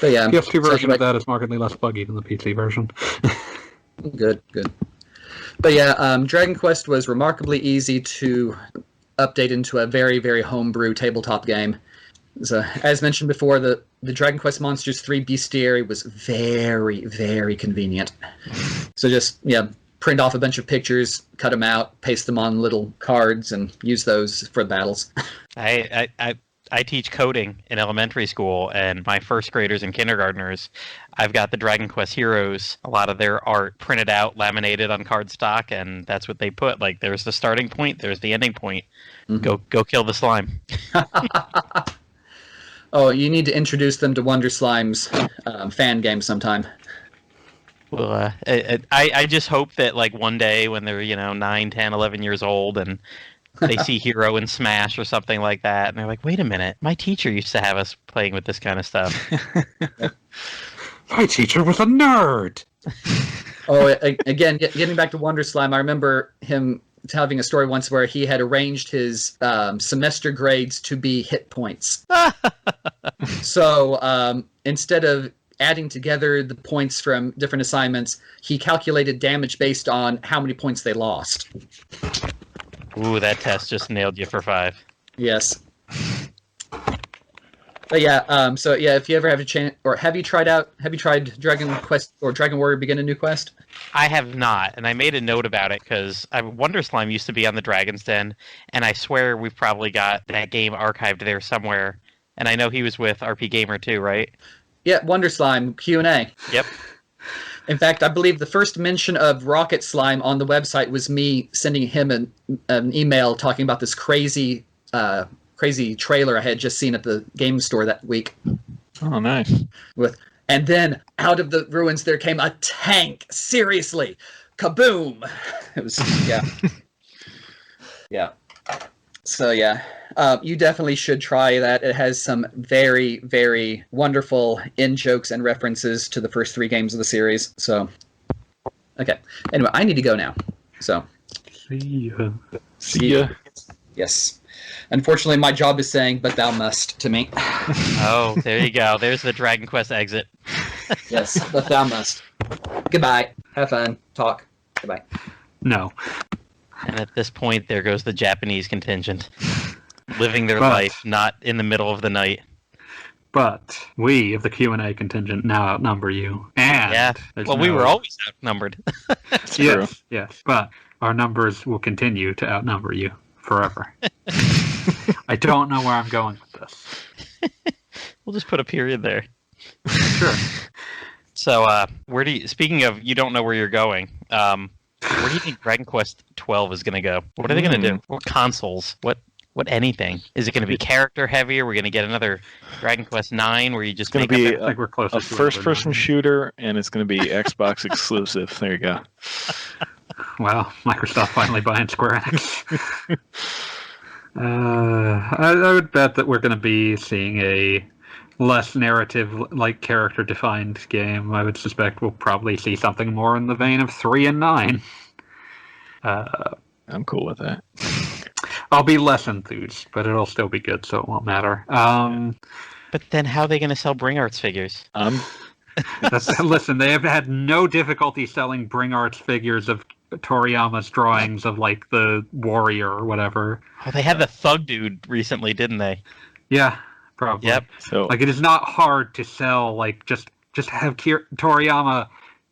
yeah, PS2 version of that is markedly less buggy than the PC version. Good. But yeah, Dragon Quest was remarkably easy to update into a very, very homebrew tabletop game. So, as mentioned before, the Dragon Quest Monsters 3 Bestiary was very, very convenient. So just, print off a bunch of pictures, cut them out, paste them on little cards, and use those for the battles. I teach coding in elementary school, and my first graders and kindergartners, I've got the Dragon Quest heroes, a lot of their art printed out, laminated on cardstock, and that's what they put. Like, there's the starting point, there's the ending point. Mm-hmm. Go kill the slime. Oh, you need to introduce them to Wonder Slime's fan game sometime. Well, I just hope that like one day when they're 9, 10, 11 years old and they see Hero in Smash or something like that, and they're like, wait a minute, my teacher used to have us playing with this kind of stuff. My teacher was a nerd! Oh, again, getting back to Wonder Slime, I remember him having a story once where he had arranged his semester grades to be hit points. So instead of adding together the points from different assignments, he calculated damage based on how many points they lost. Ooh, that test just nailed you for 5. Yes. But yeah, so yeah, if you ever have a chance, or have you tried Dragon Quest or Dragon Warrior Begin a New Quest? I have not, and I made a note about it because Wonder Slime used to be on the Dragon's Den, and I swear we've probably got that game archived there somewhere. And I know he was with RPGamer too, right? Yeah, Wonder Slime, Q&A. Yep. In fact, I believe the first mention of Rocket Slime on the website was me sending him an email talking about this crazy trailer I had just seen at the game store that week. Oh, nice. And then out of the ruins there came a tank. Seriously, kaboom! It was yeah. So yeah, you definitely should try that. It has some very, very wonderful in-jokes and references to the first 3 games of the series. So, okay. Anyway, I need to go now. So, See ya. Yes. Unfortunately, my job is saying, "But thou must" to me. Oh, there you go. There's the Dragon Quest exit. Yes, but thou must. Goodbye. Have fun. Talk. Goodbye. No. And at this point, there goes the Japanese contingent, living their life, not in the middle of the night. But we of the Q&A contingent now outnumber you. And we were always outnumbered. Yes. But our numbers will continue to outnumber you forever. I don't know where I'm going with this. We'll just put a period there. Sure. So, speaking of you don't know where you're going, where do you think Dragon Quest 12 is going to go? What are they going to do? What consoles? What anything? Is it going to be character heavy? Are we going to get another Dragon Quest 9 where you just It's going to be I think we're close a first-person shooter, and it's going to be Xbox exclusive. There you go. Wow, Microsoft finally buying Square Enix. I would bet that we're going to be seeing a less narrative, like character-defined game, I would suspect we'll probably see something more in the vein of 3 and 9. I'm cool with that. I'll be less enthused, but it'll still be good, so it won't matter. But then how are they going to sell Bring Arts figures? Listen, they have had no difficulty selling Bring Arts figures of Toriyama's drawings of, like, the warrior or whatever. Oh, they had the Thug Dude recently, didn't they? Yeah, probably. Yep. So Like, it is not hard to sell, like, just have Toriyama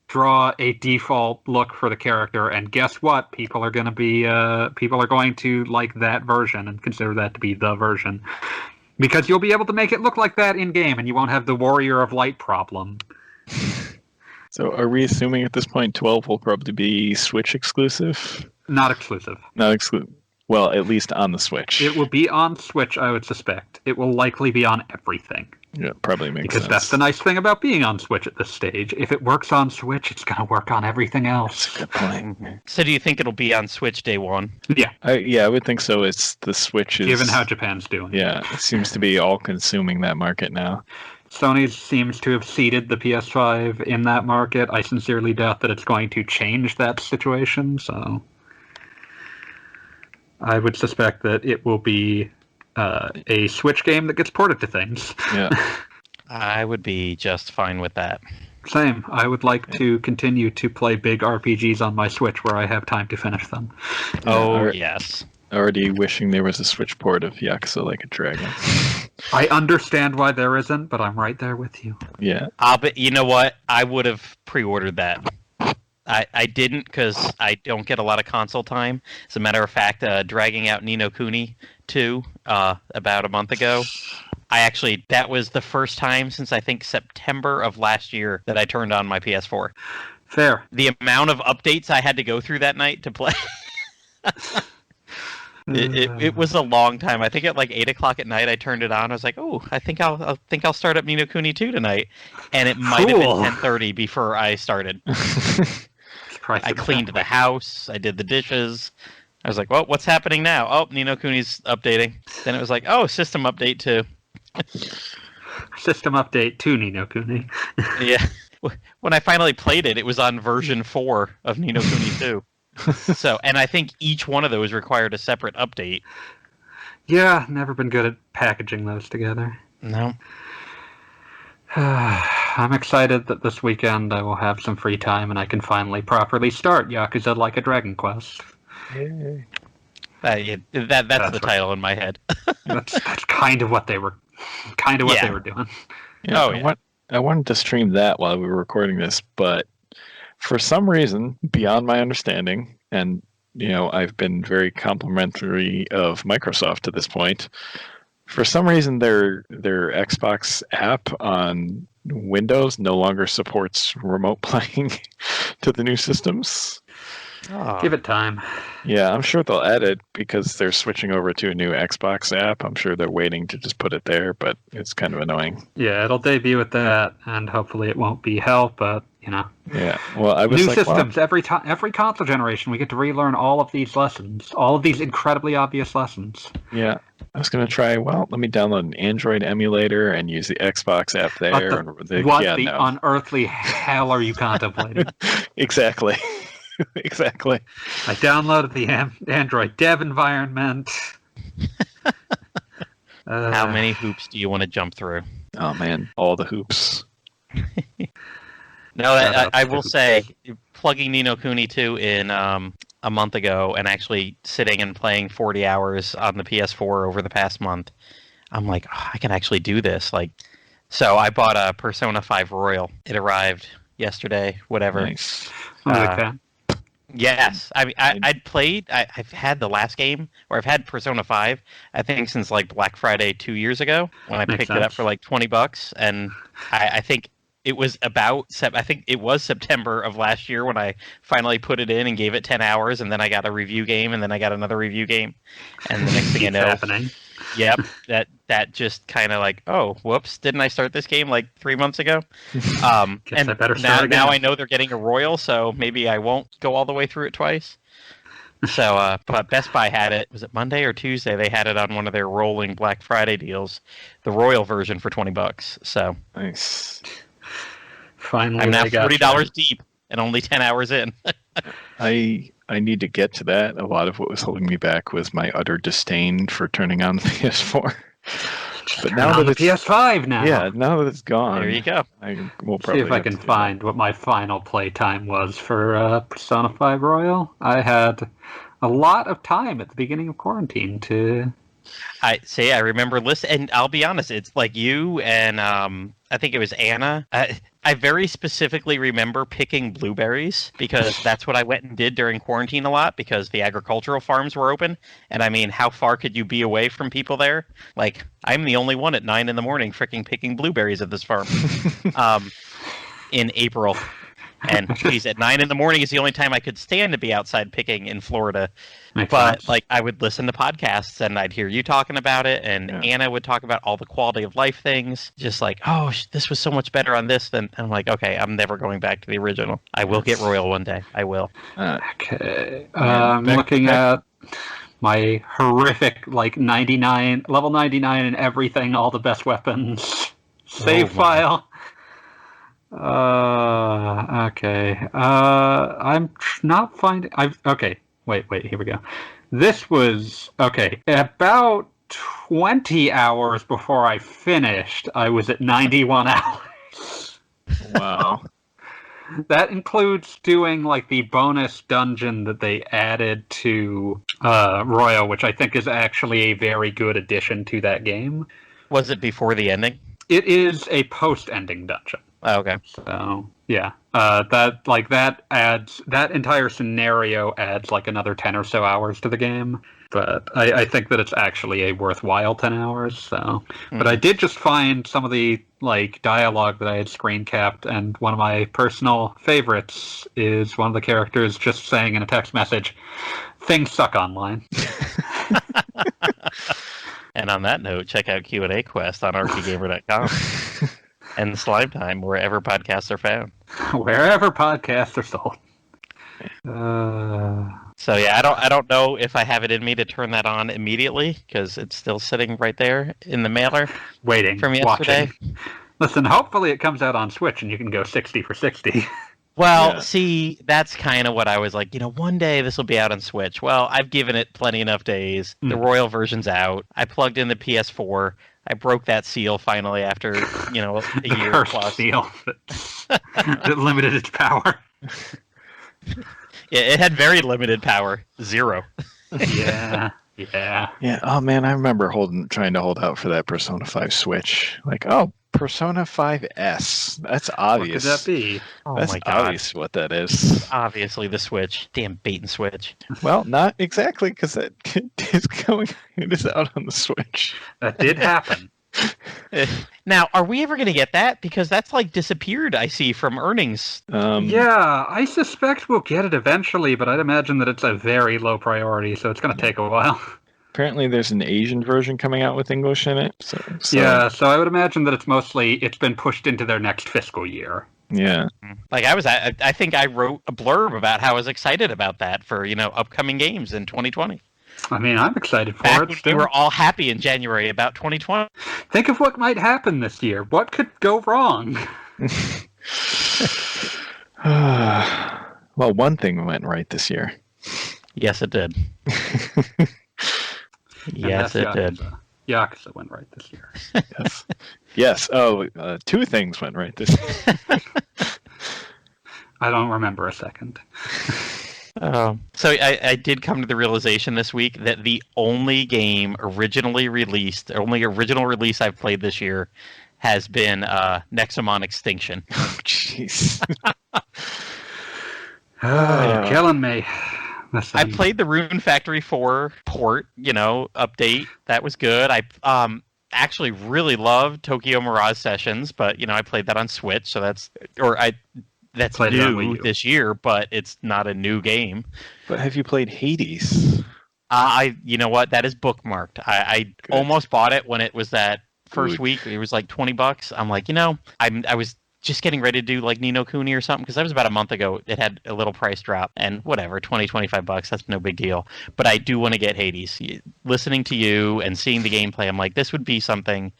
draw a default look for the character, and guess what? People are going to like that version and consider that to be the version. Because you'll be able to make it look like that in-game, and you won't have the Warrior of Light problem. So are we assuming at this point 12 will probably be Switch exclusive? Not exclusive. Not exclusive. Well, at least on the Switch. It will be on Switch, I would suspect. It will likely be on everything. Yeah, probably makes Because sense. that's the nice thing about being on Switch at this stage. If it works on Switch, it's going to work on everything else. That's a good point. So do you think it'll be on Switch day one? Yeah, I would think so. It's the Switch is... given how Japan's doing. Yeah, it seems to be all-consuming that market now. Sony seems to have seeded the PS5 in that market. I sincerely doubt that it's going to change that situation, so I would suspect that it will be a Switch game that gets ported to things. Yeah. I would be just fine with that. Same. I would like to continue to play big RPGs on my Switch where I have time to finish them. Oh, Yeah, yes. Already wishing there was a Switch port of Yakuza Like a Dragon. I understand why there isn't, but I'm right there with you. Yeah. But you know what? I would have pre-ordered that. I didn't because I don't get a lot of console time. As a matter of fact, dragging out Ni no Kuni 2 about a month ago. That was the first time since I think September of last year that I turned on my PS4. Fair. The amount of updates I had to go through that night to play. It was a long time. I think at like 8 o'clock at night I turned it on. I was like, "Oh, I think I'll start up Ni no Kuni 2 tonight," and it might have been 10:30 before I started. I cleaned the house. I did the dishes. I was like, "Well, what's happening now?" Oh, Ni no Kuni's updating. Then it was like, "Oh, system update too." System update to Ni no Kuni. Yeah. When I finally played it, it was on version 4 of Ni no Kuni 2. So, and I think each one of those required a separate update. Yeah, never been good at packaging those together. No. I'm excited that this weekend I will have some free time and I can finally properly start Yakuza Like a Dragon Quest. That's the title in my head. That's kind of what they were they were doing. Yeah, Oh, yeah. I wanted to stream that while we were recording this, but for some reason, beyond my understanding, and I've been very complimentary of Microsoft to this point. For some reason, their Xbox app on Windows no longer supports remote playing to the new systems. Give it time. Yeah, I'm sure they'll add it because they're switching over to a new Xbox app. I'm sure they're waiting to just put it there, but it's kind of annoying. Yeah, it'll debut with that, and hopefully it won't be hell, but Yeah, well, I was new like, systems every console generation. We get to relearn all of these lessons, all of these incredibly obvious lessons. Yeah, I was gonna try. Well, let me download an Android emulator and use the Xbox app there. What the unearthly hell are you contemplating? Exactly. Exactly. I downloaded the Android dev environment. How many hoops do you want to jump through? Oh man, all the hoops. No, I will say, plugging Ni no Kuni 2 in a month ago and actually sitting and playing 40 hours on the PS4 over the past month, I'm like, I can actually do this. So I bought a Persona 5 Royal. It arrived yesterday, whatever. Nice. Yes, I mean, I've had the last game, or I've had Persona 5, I think since like Black Friday 2 years ago when I picked it up for like $20, and I think it was September of last year when I finally put it in and gave it 10 hours, and then I got a review game, and then I got another review game, and the next thing you know, happening. Yep, that just kind of like, oh, whoops, didn't I start this game like 3 months ago? And I better start again. now I know they're getting a Royal, so maybe I won't go all the way through it twice. So, but Best Buy had it. Was it Monday or Tuesday? They had it on one of their rolling Black Friday deals, the Royal version for $20. So Nice. Finally, I'm now they got $40 deep and only 10 hours in. I need to get to that. A lot of what was holding me back was my utter disdain for turning on the PS4. But now that on the it's PS5 now. yeah, now that it's gone, There you go. I will See probably if I have can to do find what my final playtime was for Persona 5 Royal. I had a lot of time at the beginning of quarantine to. I remember listening, and I'll be honest, it's like you and I think it was Anna. I very specifically remember picking blueberries because that's what I went and did during quarantine a lot because the agricultural farms were open. And I mean, how far could you be away from people there? Like, I'm the only one at 9 a.m. freaking picking blueberries at this farm in April. And geez, at 9 a.m. is the only time I could stand to be outside picking in Florida. Makes But sense. like, I would listen to podcasts and I'd hear you talking about it, and Anna would talk about all the quality of life things. Just like, oh, this was so much better on this than. I'm like, okay, I'm never going back to the original. I will get Royal one day. I will. Okay, Yeah, I'm looking at my horrific, like 99 level 99 and everything, all the best weapons. Save file. Okay. I'm not finding. Okay. Wait. Here we go. This was okay. About 20 hours before I finished, I was at 91 hours. Wow. That includes doing like the bonus dungeon that they added to Royal, which I think is actually a very good addition to that game. Was it before the ending? It is a post-ending dungeon. Oh, okay. So yeah, that entire scenario adds like another 10 or so hours to the game. But I think that it's actually a worthwhile 10 hours. So, but I did just find some of the like dialogue that I had screen capped, and one of my personal favorites is one of the characters just saying in a text message, "Things suck online." And on that note, check out Q&A Quest on RPGamer.com and Slime Time wherever podcasts are found. Wherever podcasts are sold. So yeah, I don't know if I have it in me to turn that on immediately because it's still sitting right there in the mailer Waiting from yesterday. Watching. Listen, hopefully it comes out on Switch and you can go 60 for 60. Well, see, that's kind of what I was like, one day this will be out on Switch. Well, I've given it plenty enough days. The Royal version's out. I plugged in the PS4. I broke that seal finally after, a year Cursed plus. seal that limited its power. Yeah, it had very limited power. 0. Yeah. Yeah. Oh man, I remember trying to hold out for that Persona 5 Switch. Like, oh, Persona 5S. That's obvious. What could that be? Oh That's my god. obvious what that is. Obviously the Switch. Damn bait and switch. Well, not exactly, because it is out on the Switch. That did happen. Now, are we ever going to get that? Because that's like disappeared, I see, from earnings. Yeah, I suspect we'll get it eventually, but I'd imagine that it's a very low priority, so it's going to take a while. Apparently, there's an Asian version coming out with English in it. So. Yeah, so I would imagine that it's been pushed into their next fiscal year. Yeah. Like I think I wrote a blurb about how I was excited about that for, upcoming games in 2020. I mean, I'm excited for Back it. when Still. we were all happy in January about 2020. Think of what might happen this year. What could go wrong? Well, one thing went right this year. Yes, it did. Yes, it did. Yakuza went right this year. Yes. Yes. Oh, 2 things went right this year. I don't remember a second. So I did come to the realization this week that the only original release I've played this year has been Nexomon Extinction. Oh, jeez. You're killing me. Listen. I played the Rune Factory 4 port, update. That was good. I actually really loved Tokyo Mirage Sessions, but I played that on Switch, so that's new this year, but it's not a new game. But have you played Hades? You know what? That is bookmarked. I almost bought it when it was that first week. It was like $20. I'm like, I was just getting ready to do like Ni no Kuni or something, because that was about a month ago. It had a little price drop, and whatever, $20-25, that's no big deal. But I do want to get Hades. Listening to you and seeing the gameplay, I'm like, this would be something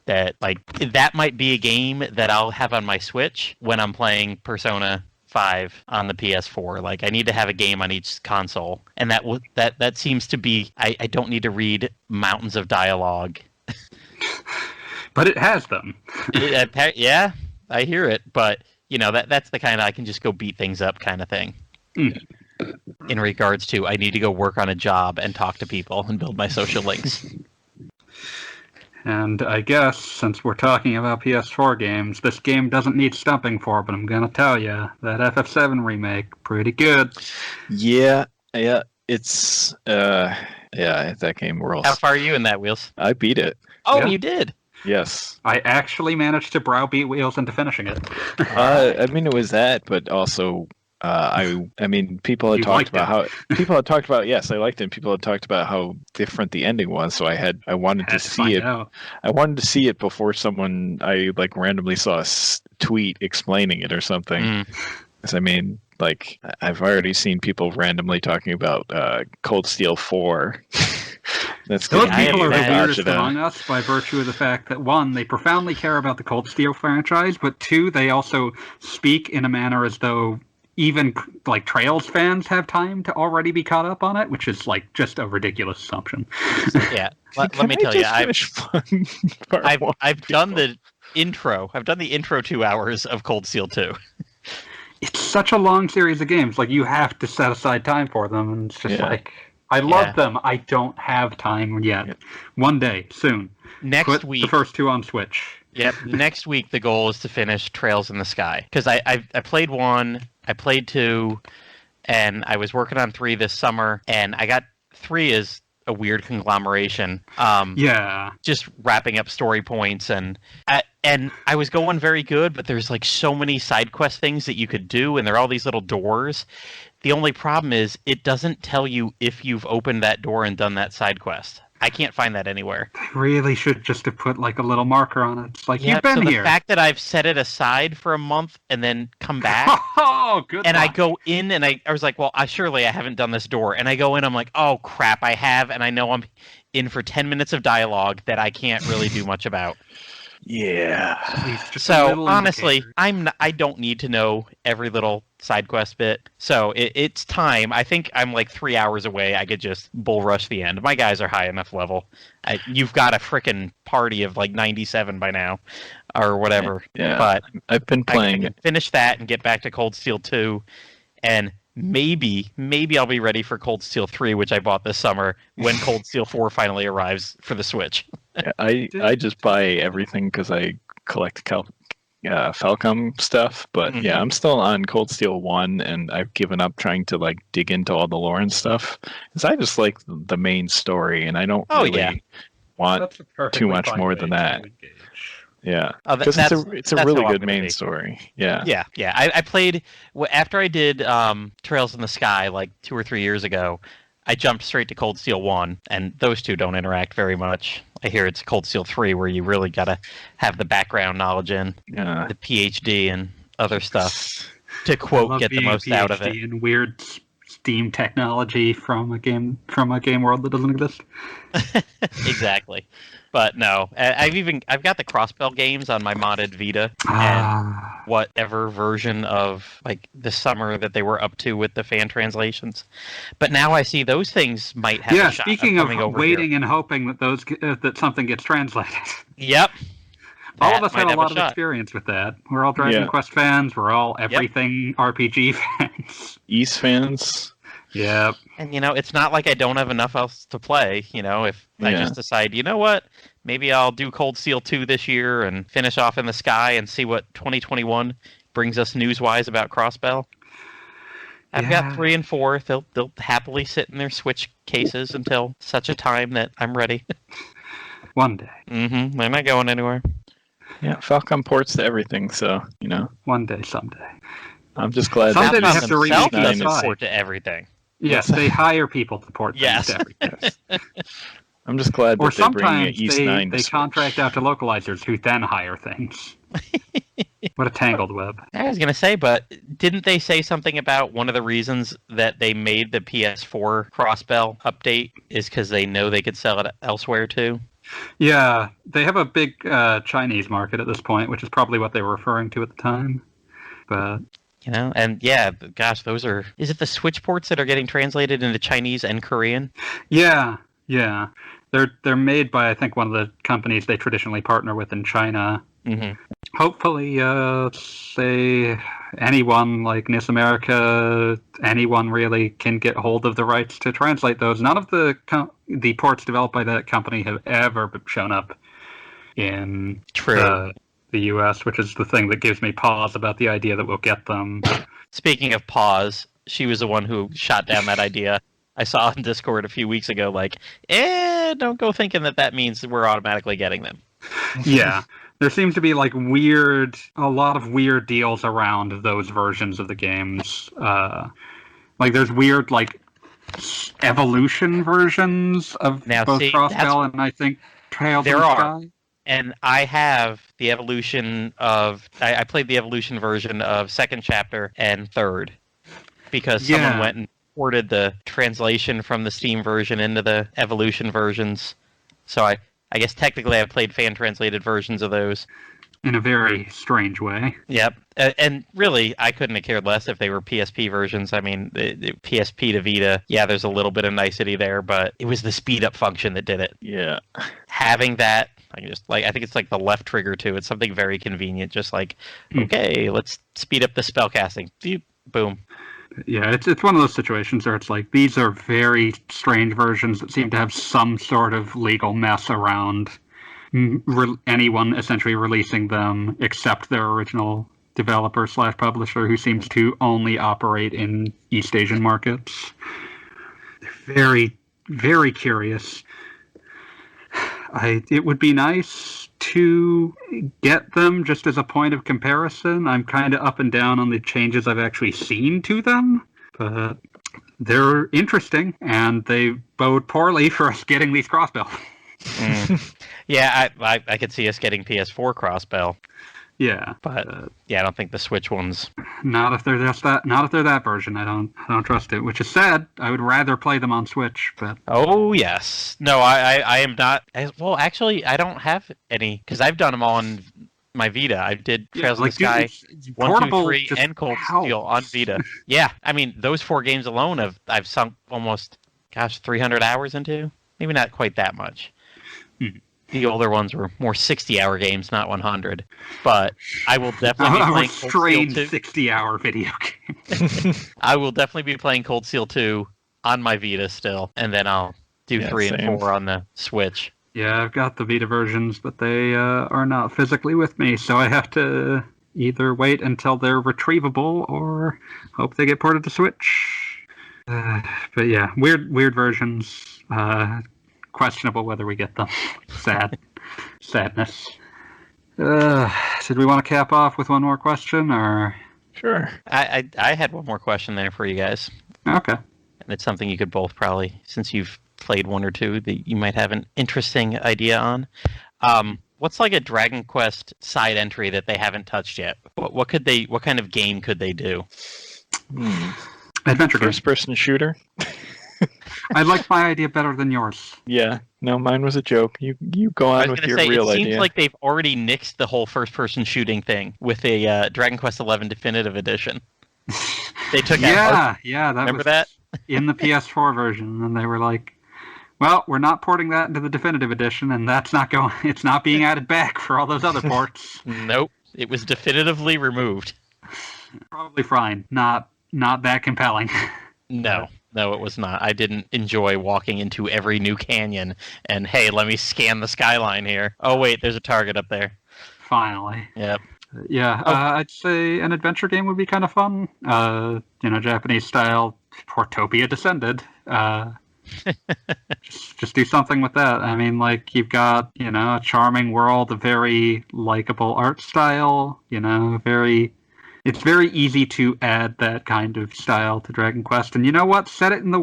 that, like, that might be a game that I'll have on my Switch when I'm playing Persona 5 on the PS4. Like, I need to have a game on each console, and that seems to be, I don't need to read mountains of dialogue. But it has them. Yeah, I hear it, but that's the kind of I can just go beat things up kind of thing. In regards to, I need to go work on a job and talk to people and build my social links. And I guess, since we're talking about PS4 games, this game doesn't need stumping for, but I'm gonna tell you, that FF7 remake, pretty good. Yeah, it's that game rules. How far are you in that, Wheels? I beat it. Oh, Yeah. You did? Yes. I actually managed to browbeat Wheels into finishing it. I mean, it was that, but also, people had talked about yes, I liked it. People had talked about how different the ending was, so I wanted to see it. I wanted to see it before I randomly saw a tweet explaining it or something. Because I've already seen people randomly talking about Cold Steel 4. Those people are the weirdest among us by virtue of the fact that, one, they profoundly care about the Cold Steel franchise, but two, they also speak in a manner as though even Trails fans have time to already be caught up on it, which is just a ridiculous assumption. Yeah, let me tell you, I've done the intro. I've done the intro 2 hours of Cold Steel 2. It's such a long series of games. You have to set aside time for them, and it's just I love them. I don't have time yet. Yeah. One day, soon. Next week, the first 2 on Switch. Yep. Next week, the goal is to finish Trails in the Sky, because I played 1, I played 2, and I was working on 3 this summer, and I got 3 as a weird conglomeration. Just wrapping up story points, and I was going very good, but there's so many side quest things that you could do, and there are all these little doors. The only problem is it doesn't tell you if you've opened that door and done that side quest. I can't find that anywhere. They really should just have put a little marker on it. It's you've been here. The fact that I've set it aside for a month and then come back, good. And I go in and I was like, well, surely I haven't done this door. And I go in, I'm like, oh crap, I have, and I know I'm in for 10 minutes of dialogue that I can't really do much about. Yeah. So honestly, I don't need to know every little side quest bit. So it's time. I think I'm 3 hours away. I could just bull rush the end. My guys are high enough level. You've got a frickin' party of 97 by now, or whatever. Yeah. But I've been playing. I can finish that and get back to Cold Steel 2, and maybe I'll be ready for Cold Steel 3, which I bought this summer, when Cold Steel 4 finally arrives for the Switch. I just buy everything because I collect Falcom stuff, but yeah, I'm still on Cold Steel 1, and I've given up trying to dig into all the lore and stuff, because I just like the main story, and I don't want too much more than that. Yeah, because it's a really good main story. Yeah. I played after I did Trails in the Sky 2 or 3 years ago. I jumped straight to Cold Steel 1, and those two don't interact very much. I hear it's Cold Steel 3 where you really got to have the background knowledge in the PhD and other stuff to quote get the most out of it. And weird Steam technology from a game world that doesn't exist. Exactly. But no, I've got the Crossbell games on my modded Vita, and whatever version of this summer that they were up to with the fan translations. But now I see those things might have. Yeah, a shot speaking of waiting here. And hoping that that something gets translated. Yep. All of us have a lot of experience with that. We're all Dragon Quest fans. We're all everything RPG fans. Ys fans. Yep. And it's not like I don't have enough else to play. If I just decide, you know what, maybe I'll do Cold Steel 2 this year and finish off in the Sky and see what 2021 brings us news-wise about Crossbell. I've got 3 and 4. They'll happily sit in their Switch cases until such a time that I'm ready. One day. Mm-hmm. They're not going anywhere. Yeah, Falcom ports to everything, so One day, someday. I'm just glad someday they have to remake port to everything. Yes, they hire people to port things to everything. I'm just glad that or they're bringing sometimes East 9 to they contract out to localizers who then hire things. What a tangled web. I was going to say, but didn't they say something about one of the reasons that they made the PS4 Crossbell update is because they know they could sell it elsewhere too? Yeah, they have a big Chinese market at this point, which is probably what they were referring to at the time. But and yeah, gosh, those are... Is it the Switch ports that are getting translated into Chinese and Korean? Yeah. They're made by, I think, one of the companies they traditionally partner with in China. Mm-hmm. Hopefully, say, anyone like NIS America, anyone really can get hold of the rights to translate those. None of the ports developed by that company have ever shown up in the US, which is the thing that gives me pause about the idea that we'll get them. Speaking of pause, she was the one who shot down that idea. I saw on Discord a few weeks ago, like, don't go thinking that means we're automatically getting them. Yeah. There seems to be a lot of weird deals around those versions of the games. There's weird evolution versions of both Crossbell and I think Trails in the Sky. And I have the evolution of... I played the evolution version of second chapter and third because someone went and ported the translation from the Steam version into the evolution versions. So I guess technically I've played fan-translated versions of those. In a very strange way. Yep. And really, I couldn't have cared less if they were PSP versions. I mean, the PSP to Vita, there's a little bit of nicety there, but it was the speed-up function that did it. Yeah. Having that, I think it's like the left trigger, too. It's something very convenient, just okay, let's speed up the spellcasting. Boom. Yeah, it's one of those situations where it's like, these are very strange versions that seem to have some sort of legal mess around anyone essentially releasing them except their original developer/publisher who seems to only operate in East Asian markets. They're very, very curious. It would be nice to get them just as a point of comparison. I'm kind of up and down on the changes I've actually seen to them, but they're interesting, and they bode poorly for us getting these Crossbell. Yeah, I could see us getting PS4 Crossbell. Yeah, but I don't think the Switch ones. Not if they're that version. I don't trust it. Which is sad. I would rather play them on Switch. But oh yes, no, I am not. Well, actually, I don't have any because I've done them all on my Vita. I did Trails in the Sky, 1, 2, 3, and Cold Steel on Vita. Yeah, I mean those 4 games alone I've sunk almost 300 hours into. Maybe not quite that much. The older ones were more 60-hour games, not 100. But I will definitely be playing Cold Steel 2. 60-hour video game. I will definitely be playing Cold Steel 2 on my Vita still, and then I'll do 3 and 4 on the Switch. Yeah, I've got the Vita versions, but they are not physically with me, so I have to either wait until they're retrievable or hope they get ported to Switch. But yeah, weird versions. Questionable whether we get them. Sadness. Did we want to cap off with one more question, or? Sure. I had one more question there for you guys. Okay. And it's something you could both probably, since you've played 1 or 2, that you might have an interesting idea on. What's like a Dragon Quest side entry that they haven't touched yet? What kind of game could they do? Adventure game. First-person shooter. I like my idea better than yours. Yeah, no, mine was a joke. You go on with your real idea. It seems like they've already nixed the whole first-person shooting thing with a Dragon Quest XI Definitive Edition. They took out. Yeah, remember that in the PS4 version, and they were like, "Well, we're not porting that into the Definitive Edition, and that's not going. It's not being added back for all those other ports." Nope, it was definitively removed. Probably fine. Not that compelling. No, it was not. I didn't enjoy walking into every new canyon and, hey, let me scan the skyline here. Oh, wait, there's a target up there. Finally. Yep. Yeah, I'd say an adventure game would be kind of fun. Japanese style, Portopia Descended. Just do something with that. I mean, you've got, a charming world, a very likable art style, It's very easy to add that kind of style to Dragon Quest, and you know what? Set it in a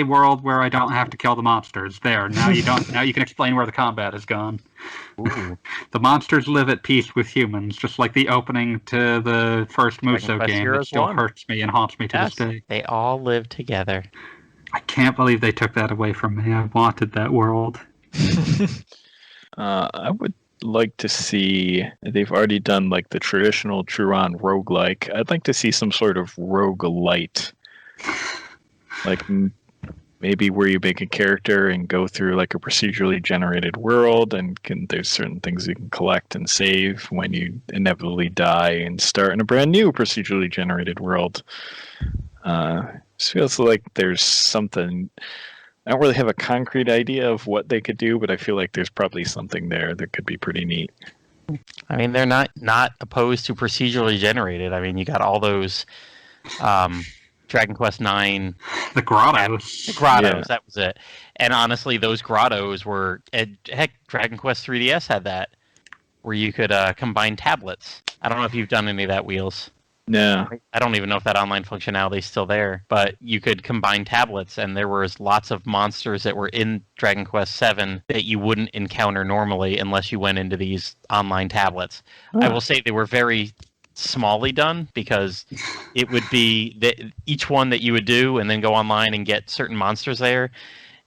world where I don't have to kill the monsters. There, now you don't. Now you can explain where the combat has gone. Ooh. The monsters live at peace with humans, just like the opening to the first Muso Quest game. Heroes It still 1. hurts me and haunts me to Yes, this day. they all live together. I can't believe they took that away from me. I wanted that world. I would like to see, they've already done like the traditional Truron roguelike. I'd like to see some sort of roguelite. Like maybe where you make a character and go through like a procedurally generated world, and there's certain things you can collect and save when you inevitably die and start in a brand new procedurally generated world. It feels like there's something. I don't really have a concrete idea of what they could do, but I feel like there's probably something there that could be pretty neat. I mean, they're not opposed to procedurally generated. I mean, you got all those Dragon Quest IX. The grottos. Yeah. That was it. And honestly, those grottos were... Heck, Dragon Quest 3DS had that, where you could combine tablets. I don't know if you've done any of that, Wheels. No. I don't even know if that online functionality is still there, but you could combine tablets, and there was lots of monsters that were in Dragon Quest VII that you wouldn't encounter normally unless you went into these online tablets. I will say they were very smallly done, because it would be each one that you would do and then go online and get certain monsters there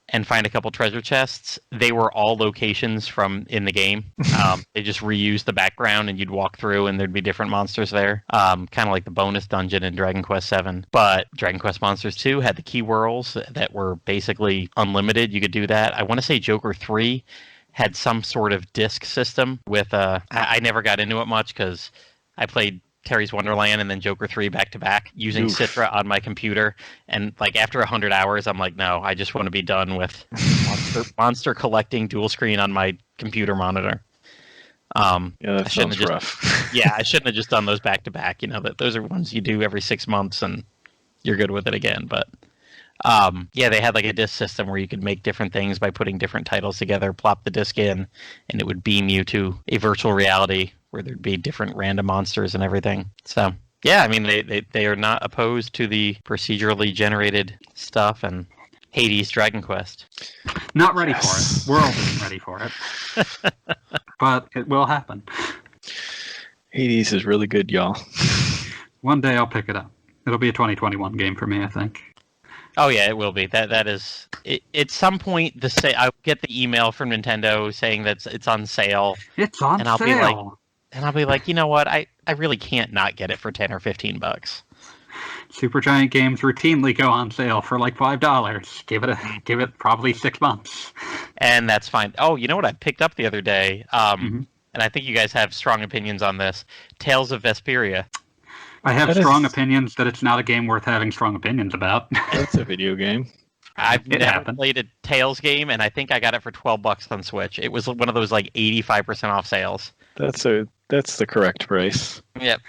and find a couple treasure chests. They were all locations from in the game. They just reused the background, and you'd walk through and there'd be different monsters there. Kind of like the bonus dungeon in Dragon Quest VII. But Dragon Quest Monsters 2 had the key worlds that were basically unlimited. You could do that. I want to say Joker 3 had some sort of disc system with... I never got into it much because I played Terry's Wonderland and then Joker 3 back to back using Citra on my computer, and like after 100 hours I'm like, no, I just want to be done with monster collecting dual screen on my computer monitor. Yeah, that sounds rough. Yeah, I shouldn't have just done those back to back. You know, that those are ones you do every 6 months and you're good with it again. But yeah, they had like a disc system where you could make different things by putting different titles together, plop the disc in, and it would beam you to a virtual reality where there'd be different random monsters and everything. So yeah, I mean, they are not opposed to the procedurally generated stuff, and Hades Dragon Quest. Not ready for it. World isn't ready for it. But it will happen. Hades is really good, y'all. One day I'll pick it up. It'll be a 2021 game for me, I think. Oh yeah, it will be. That is. At some point, I'll get the email from Nintendo saying that it's on sale. It's on and sale. I'll be like, you know what? I really can't not get it for $10 or $15. Supergiant games routinely go on sale for like $5. Give it probably 6 months. And that's fine. Oh, you know what I picked up the other day? And I think you guys have strong opinions on this. Tales of Vesperia. I have strong opinions that it's not a game worth having strong opinions about. It's a video game. I've never played a Tales game, and I think I got it for $12 on Switch. It was one of those like 85% off sales. That's the correct price. Yep.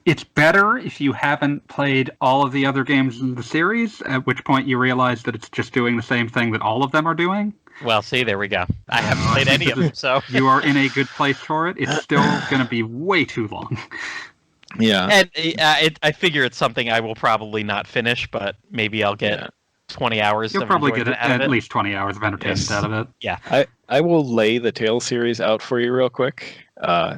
It's better if you haven't played all of the other games in the series, at which point you realize that it's just doing the same thing that all of them are doing. Well, see, there we go. I haven't played any of them, so... You are in a good place for it. It's still going to be way too long. Yeah. And I figure it's something I will probably not finish, but maybe I'll get 20 hours You'll probably get at least 20 hours of entertainment out of it. Yeah. I will lay the Tales series out for you real quick.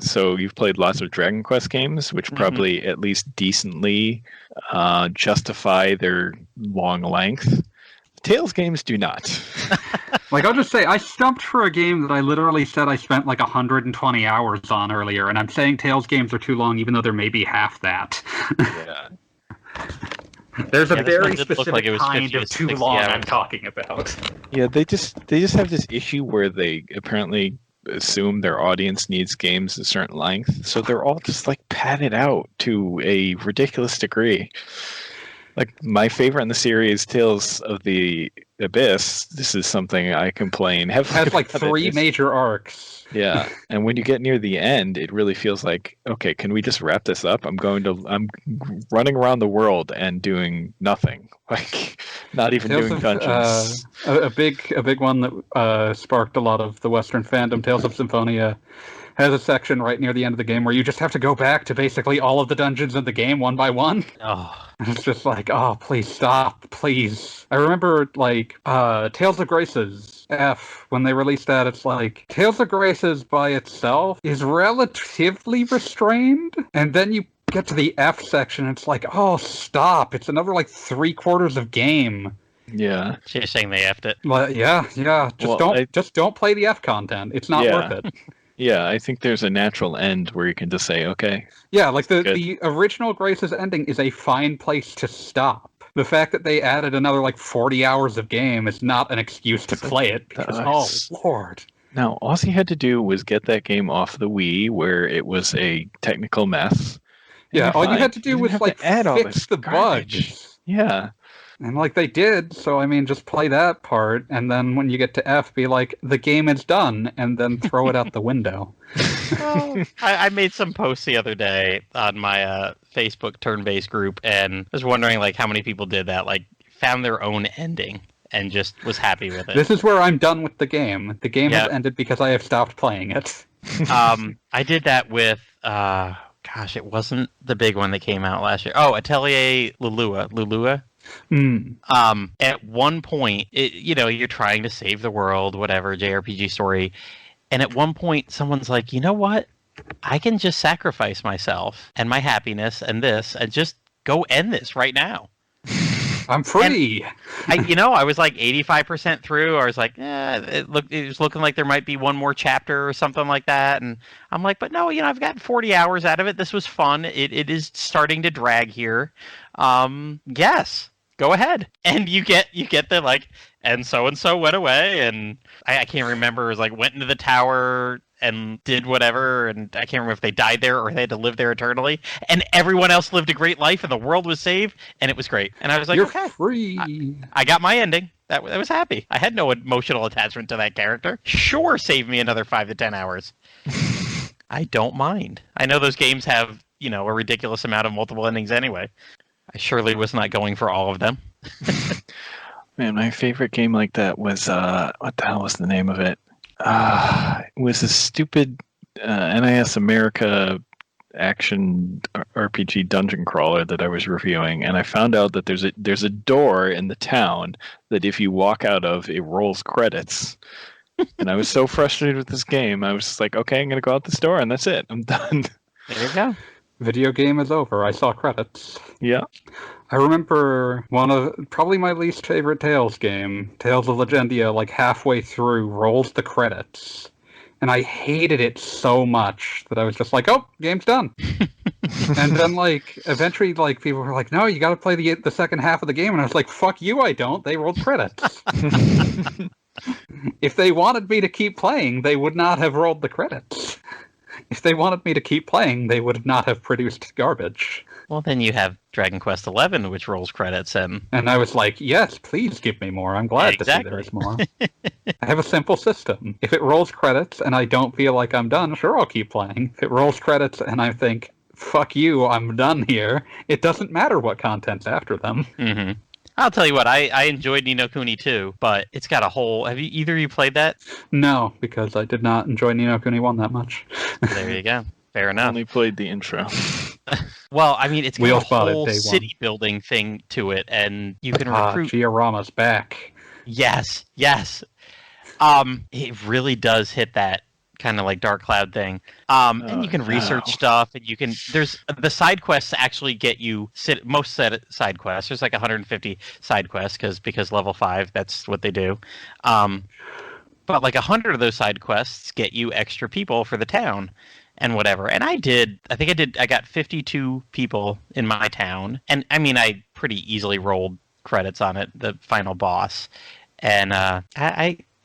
So you've played lots of Dragon Quest games, which probably at least decently justify their long length. Tales games do not. Like, I'll just say, I stumped for a game that I literally said I spent like 120 hours on earlier, and I'm saying Tales games are too long, even though they're maybe half that. Yeah. There's a very specific like kind of too long hours. I'm talking about. Yeah, they just have this issue where they apparently assume their audience needs games a certain length, so they're all just like padded out to a ridiculous degree. Like, my favorite in the series, Tales of the Abyss, this is something I complain. It has like 3 major arcs. Yeah, and when you get near the end, it really feels like, okay, can we just wrap this up? I'm running around the world and doing nothing. Like, not even doing dungeons. A big one that sparked a lot of the Western fandom, Tales of Symphonia, has a section right near the end of the game where you just have to go back to basically all of the dungeons in the game one by one. Oh. It's just like, oh, please stop, please. I remember, like, Tales of Graces F, when they released that, it's like, Tales of Graces by itself is relatively restrained, and then you get to the F section, it's like, oh, stop. It's another, like, 3/4 of game. Yeah. So you're saying they effed it? Well, yeah. Just don't play the F content. It's not worth it. Yeah, I think there's a natural end where you can just say, okay. Yeah, like the original Graces ending is a fine place to stop. The fact that they added another, like, 40 hours of game is not an excuse to play it, because, oh, Lord. Now, all he had to do was get that game off the Wii, where it was a technical mess. Yeah, all you had to do was, like, fix the bugs. Yeah. And, like, they did, so, I mean, just play that part, and then when you get to F, be like, the game is done, and then throw it out the window. I made some posts the other day on my Facebook turn-based group, and was wondering, like, how many people did that, like, found their own ending, and just was happy with it. This is where I'm done with the game. The game has ended because I have stopped playing it. I did that with... gosh, it wasn't the big one that came out last year. Oh, Atelier Lulua. At one point, you're trying to save the world, whatever, JRPG story. And at one point, someone's like, you know what? I can just sacrifice myself and my happiness and this and just go end this right now. I'm free. I was like 85% through. I was like, it was looking like there might be one more chapter or something like that. And I'm like, but no, I've gotten 40 hours out of it. This was fun. It is starting to drag here. Yes, go ahead. And you get the like, and so went away. And I can't remember. It was like went into the tower and did whatever, and I can't remember if they died there or they had to live there eternally, and everyone else lived a great life, and the world was saved, and it was great. And I was like, you're okay, free. I got my ending. I was happy. I had no emotional attachment to that character. Sure, save me another 5 to 10 hours. I don't mind. I know those games have, a ridiculous amount of multiple endings anyway. I surely was not going for all of them. Man, my favorite game like that was, what the hell was the name of it? It was a stupid NIS America action RPG dungeon crawler that I was reviewing, and I found out that there's a door in the town that if you walk out of, it rolls credits. And I was so frustrated with this game, I was just like, okay, I'm going to go out this door, and that's it. I'm done. There you go. Video game is over. I saw credits. Yeah. I remember one of probably my least favorite Tales game, Tales of Legendia, like halfway through, rolls the credits. And I hated it so much that I was just like, oh, game's done. And then, like, eventually, like, people were like, no, you gotta play the second half of the game. And I was like, fuck you, I don't. They rolled credits. If they wanted me to keep playing, they would not have rolled the credits. If they wanted me to keep playing, they would not have produced garbage. Well, then you have Dragon Quest XI, which rolls credits, and I was like, yes, please give me more. I'm glad to see there is more. I have a simple system. If it rolls credits and I don't feel like I'm done, sure, I'll keep playing. If it rolls credits and I think, fuck you, I'm done here, it doesn't matter what content's after them. Mm-hmm. I'll tell you what, I enjoyed Ni no Kuni 2, but it's got a whole... Have you either of you played that? No, because I did not enjoy Ni no Kuni 1 that much. There you go. Fair enough. Only played the intro. Well, I mean, it's got a whole city building thing to it, and you can recruit... Giorama's back. Yes. It really does hit that kind of like Dark Cloud thing. And you can research stuff, and you can... There's... The side quests actually get you... Most side quests, there's like 150 side quests, because level 5, that's what they do. But like 100 of those side quests get you extra people for the town. And whatever. And I got 52 people in my town. And I mean, I pretty easily rolled credits on it, the final boss. And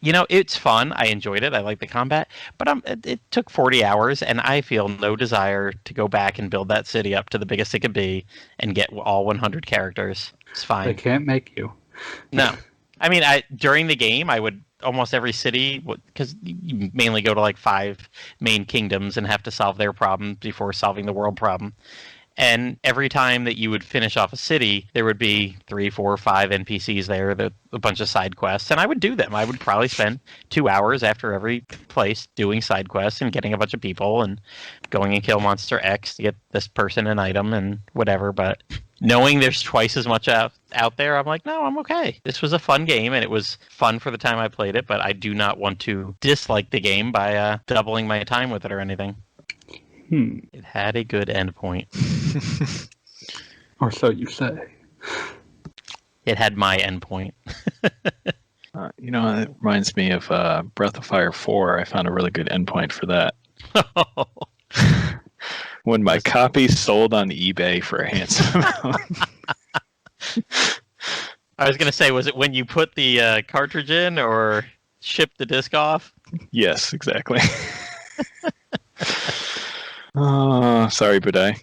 it's fun. I enjoyed it. I like the combat. But it took 40 hours, and I feel no desire to go back and build that city up to the biggest it could be and get all 100 characters. It's fine. They can't make you. No. I mean, during the game, I would... Almost every city, because you mainly go to like 5 main kingdoms and have to solve their problems before solving the world problem. And every time that you would finish off a city, there would be 3, 4, 5 NPCs there, a bunch of side quests, and I would do them. I would probably spend 2 hours after every place doing side quests and getting a bunch of people and going and kill Monster X to get this person an item and whatever. But knowing there's twice as much out there, I'm like, no, I'm okay. This was a fun game, and it was fun for the time I played it, but I do not want to dislike the game by doubling my time with it or anything. It had a good endpoint. Or so you say. It had my endpoint. It reminds me of Breath of Fire 4. I found a really good endpoint for that. When my copy sold on eBay for a handsome amount. I was going to say, was it when you put the cartridge in or shipped the disc off? Yes, exactly. Oh, sorry, Budai.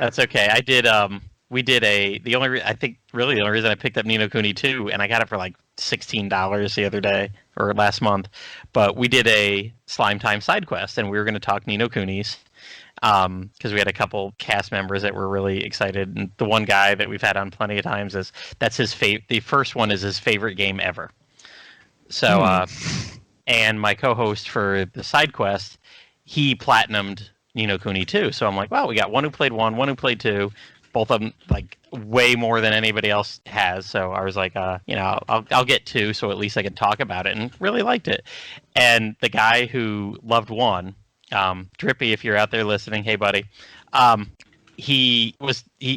That's okay. I did. We did the only reason I picked up Ni no Kuni 2, and I got it for like $16 the other day or last month. But we did a Slime Time side quest, and we were going to talk Ni no Kunis because we had a couple cast members that were really excited. And the one guy that we've had on plenty of times that's his favorite. The first one is his favorite game ever. So, and my co-host for the side quest, he platinumed Ni no Kuni 2. So I'm like, well, we got one who played 1, one who played 2. Both of them like way more than anybody else has. So I was like, I'll get 2, so at least I can talk about it, and really liked it. And the guy who loved 1, Drippy, if you're out there listening, hey buddy, he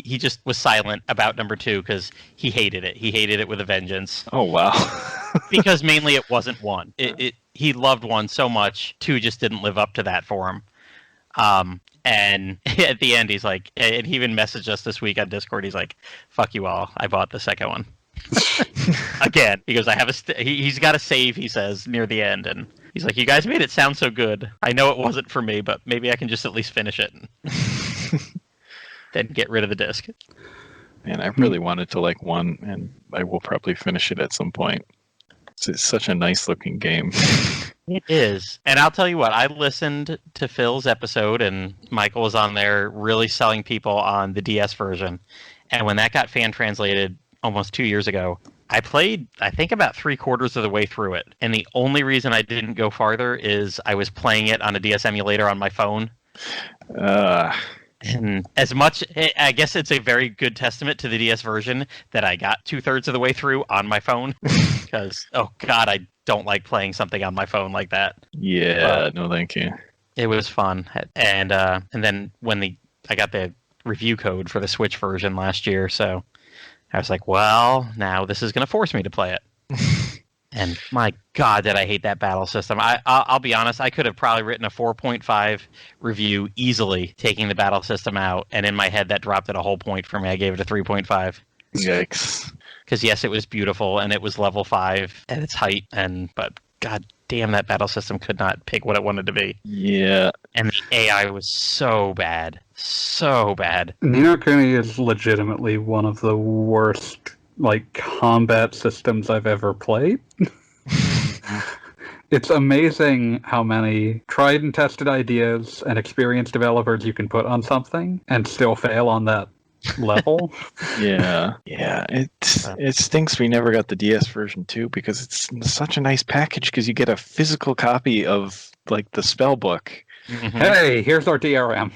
just was silent about number 2 because he hated it. He hated it with a vengeance. Oh wow! Because mainly it wasn't 1. He loved 1 so much, 2 just didn't live up to that for him. And at the end, he's like, and he even messaged us this week on Discord. He's like, "Fuck you all! I bought the second one." Again, he goes, "I have he's got a save." He says near the end, and he's like, "You guys made it sound so good. I know it wasn't for me, but maybe I can just at least finish it, and then get rid of the disc." Man, I really wanted to like 1, and I will probably finish it at some point. It's such a nice looking game. It is. And I'll tell you what, I listened to Phil's episode, and Michael was on there really selling people on the DS version. And when that got fan translated almost 2 years ago, I played, I think, about 3/4 of the way through it. And the only reason I didn't go farther is I was playing it on a DS emulator on my phone. And as much, I guess it's a very good testament to the DS version that I got 2/3 of the way through on my phone. Because, oh God, I don't like playing something on my phone like that. Yeah, no thank you. It was fun. And then when I got the review code for the Switch version last year, so I was like, well, now this is going to force me to play it. And my God, did I hate that battle system. I'll be honest, I could have probably written a 4.5 review easily, taking the battle system out, and in my head that dropped it a whole point for me. I gave it a 3.5. Yikes. Because yes, it was beautiful, and it was level 5 at its height, but God damn, that battle system could not pick what it wanted to be. Yeah. And the AI was so bad. So bad. Ni no Kuni is legitimately one of the worst combat systems I've ever played. It's amazing how many tried and tested ideas and experienced developers you can put on something and still fail on that level. Yeah. It stinks we never got the DS version too, because it's such a nice package because you get a physical copy of the spell book. Mm-hmm. Hey, here's our DRM.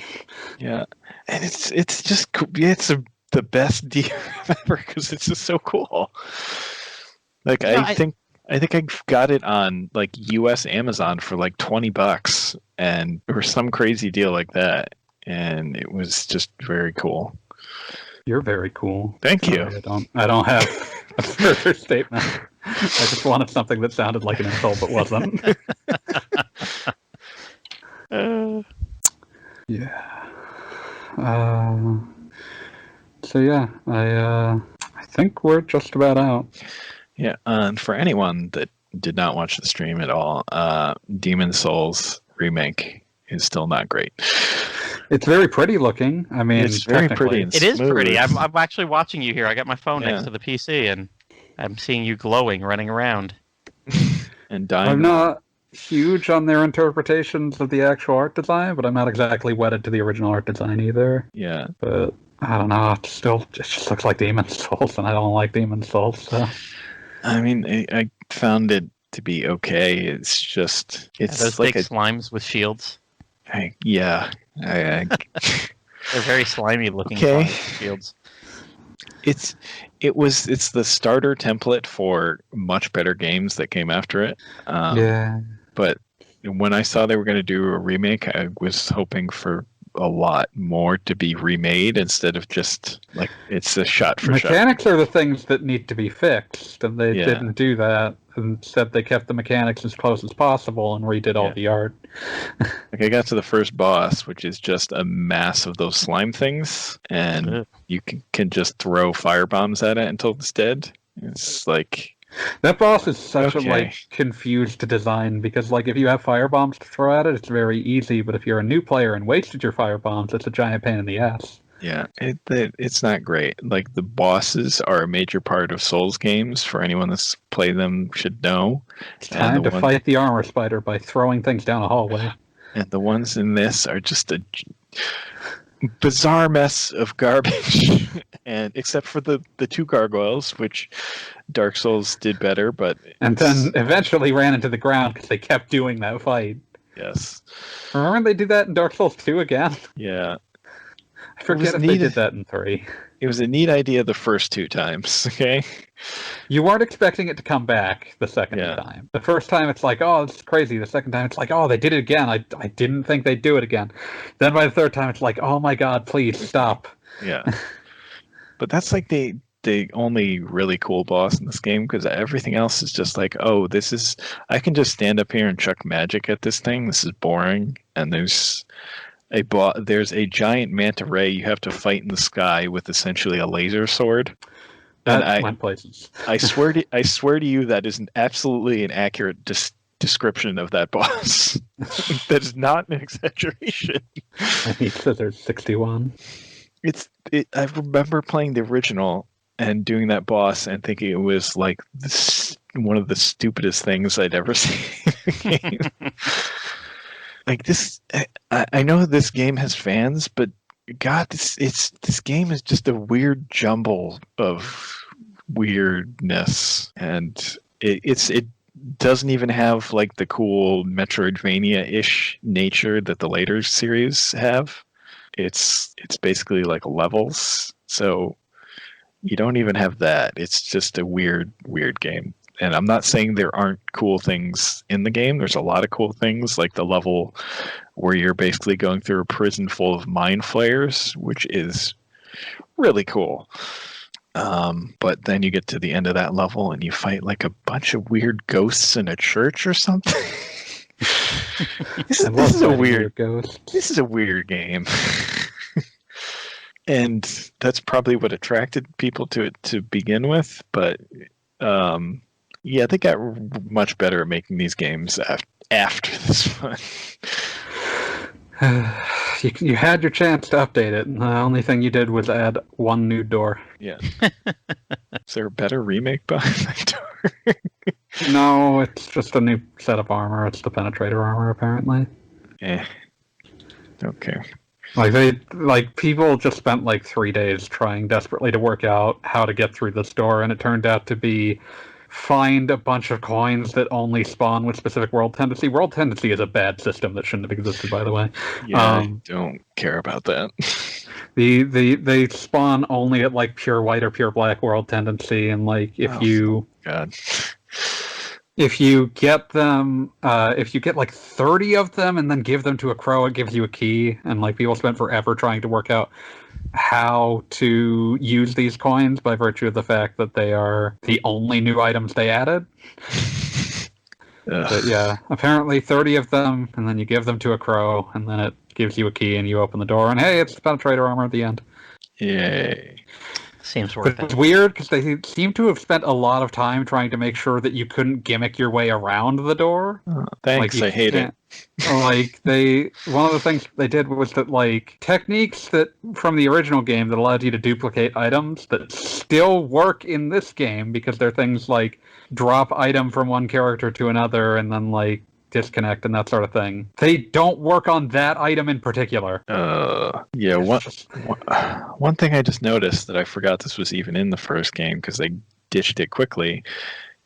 Yeah. And it's just cool. It's the best DRM ever because it's just so cool. I think I got it on US Amazon for $20 and or some crazy deal like that, and it was just very cool. You're very cool. Thank you. I don't have a further statement. I just wanted something that sounded like an insult but wasn't. Yeah. So yeah, I think we're just about out. Yeah, and for anyone that did not watch the stream at all, Demon Souls remake is still not great. It's very pretty looking. I mean, it's very pretty. And it is smooth. pretty. I'm actually watching you here. I got my phone next to the PC, and I'm seeing you glowing, running around. And dying. I'm not huge on their interpretations of the actual art design, but I'm not exactly wedded to the original art design either. Yeah. But I don't know. It just looks like Demon Souls, and I don't like Demon Souls. So. I mean, I found it to be okay. It's just those big slimes with shields. I They're very slimy looking Okay. fields. It's the starter template for much better games that came after it. Yeah. But when I saw they were going to do a remake, I was hoping for a lot more to be remade instead of just like it's a shot for shot. Mechanics are the things that need to be fixed, and they Yeah. didn't do that. Instead, they kept the mechanics as close as possible and redid all the art. Like I got to the first boss, which is just a mass of those slime things, and you can just throw fire bombs at it until it's dead. It's like that boss is such Okay. a like confused design because like if you have fire bombs to throw at it, it's very easy. But if you're a new player and wasted your fire bombs, it's a giant pain in the ass. yeah, it's not great. Like the bosses are a major part of Souls games. For anyone that's played them, should know. It's time to fight the armor spider by throwing things down a hallway. And the ones in this are just a bizarre mess of garbage. And except for the two gargoyles, which Dark Souls did better, but and then eventually ran into the ground because they kept doing that fight. Yes. Remember they did that in Dark Souls 2 again? Yeah. I forget if they did that in 3. It was a neat idea the first 2 times, okay? You weren't expecting it to come back the second time. The first time it's like, oh, it's crazy. The second time it's like, oh, they did it again. I didn't think they'd do it again. Then by the third time it's like, oh my god, please stop. Yeah. But that's like the only really cool boss in this game, because everything else is just like, oh, I can just stand up here and chuck magic at this thing. This is boring. And there's a giant manta ray you have to fight in the sky with essentially a laser sword. That went places. I swear to you that is absolutely an accurate description of that boss. That is not an exaggeration. And he says there's 61. I remember playing the original and doing that boss and thinking it was like one of the stupidest things I'd ever seen in a game. Like this, I know this game has fans, but God, this game is just a weird jumble of weirdness, and it doesn't even have like the cool Metroidvania-ish nature that the later series have. It's basically like levels, so you don't even have that. It's just a weird game. And I'm not saying there aren't cool things in the game. There's a lot of cool things, like the level where you're basically going through a prison full of mind flayers, which is really cool. But then you get to the end of that level and you fight like a bunch of weird ghosts in a church or something. This is a weird ghost. This is a weird game. And that's probably what attracted people to it to begin with, but yeah, they got much better at making these games after this one. You had your chance to update it, and the only thing you did was add one new door. Yeah. Is there a better remake behind that door? No, it's just a new set of armor. It's the penetrator armor, apparently. Okay. People just spent like 3 days trying desperately to work out how to get through this door, and it turned out to be find a bunch of coins that only spawn with specific world tendency. World tendency is a bad system that shouldn't have existed, by the way. Yeah, I don't care about that. They spawn only at like pure white or pure black world tendency, and like if you get them, if you get like 30 of them and then give them to a crow, it gives you a key. And like people spent forever trying to work out how to use these coins by virtue of the fact that they are the only new items they added. But yeah, apparently 30 of them, and then you give them to a crow, and then it gives you a key, and you open the door, and hey, it's the penetrator armor at the end. Yay. Seems worth it. It's weird because they seem to have spent a lot of time trying to make sure that you couldn't gimmick your way around the door. Oh, thanks, I hate it. One of the things they did was that like techniques that from the original game that allowed you to duplicate items that still work in this game, because they're things like drop item from one character to another and then like disconnect and that sort of thing. They don't work on that item in particular. Yeah, one thing I just noticed that I forgot this was even in the first game because they ditched it quickly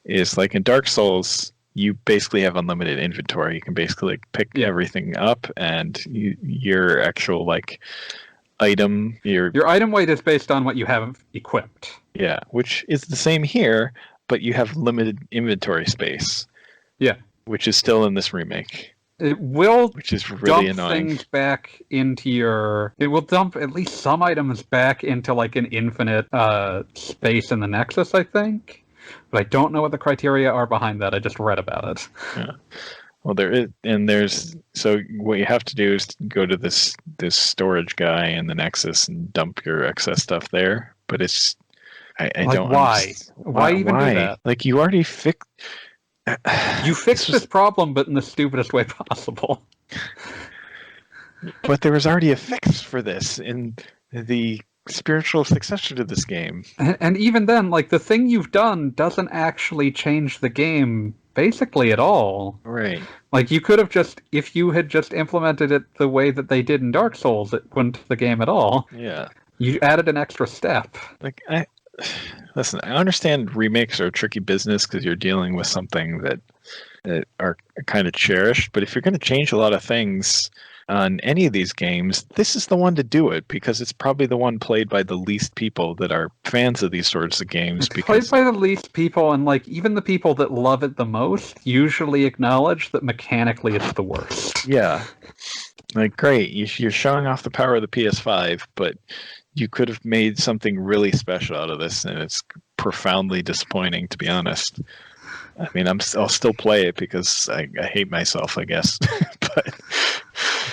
is like in Dark Souls, you basically have unlimited inventory. You can basically pick everything up, and your actual like item, Your item weight is based on what you have equipped. Yeah, which is the same here, but you have limited inventory space. Yeah. Which is still in this remake. It will which is really dump annoying. things back into your... It will dump at least some items back into like an infinite space in the Nexus, I think. But I don't know what the criteria are behind that. I just read about it. Yeah. Well, there is, and there's, so what you have to do is go to this storage guy in the Nexus and dump your excess stuff there. But it's, I like, don't why? Why even do that? Like, you already fixed. You fixed this problem, but in the stupidest way possible. But there was already a fix for this in the spiritual successor to this game. And even then, like, the thing you've done doesn't actually change the game basically at all. Right. Like, you could have just, if you had just implemented it the way that they did in Dark Souls, it wouldn't the game at all. Yeah. You added an extra step. Like, listen, I understand remakes are a tricky business because you're dealing with something that are kind of cherished. But if you're going to change a lot of things on any of these games, this is the one to do it because it's probably the one played by the least people that are fans of these sorts of games. It's played by the least people, and like even the people that love it the most usually acknowledge that mechanically it's the worst. Yeah. Like, great, you're showing off the power of the PS5, but you could have made something really special out of this, and it's profoundly disappointing, to be honest. I mean, I'll still play it because I hate myself, I guess. But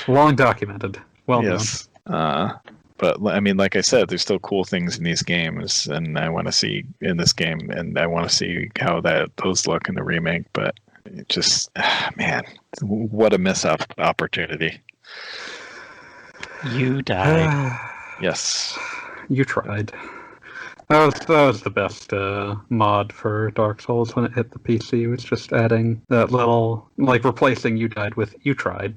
long documented. Well yes. But I mean, like I said, there's still cool things in these games, and I want to see in this game, and I want to see how those look in the remake. But it just, man, what a missed opportunity. You died. Yes. You tried. That was the best mod for Dark Souls when it hit the PC. It was just adding that little, like, replacing "you died" with "you tried."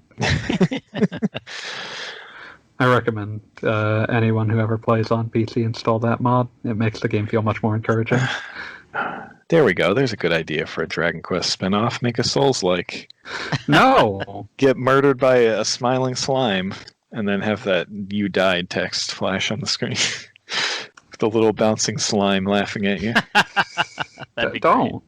I recommend anyone who ever plays on PC install that mod. It makes the game feel much more encouraging. There we go. There's a good idea for a Dragon Quest spinoff. Make a Souls-like. No! Get murdered by a smiling slime, and then have that "you died" text flash on the screen. The little bouncing slime laughing at you. That'd be Don't.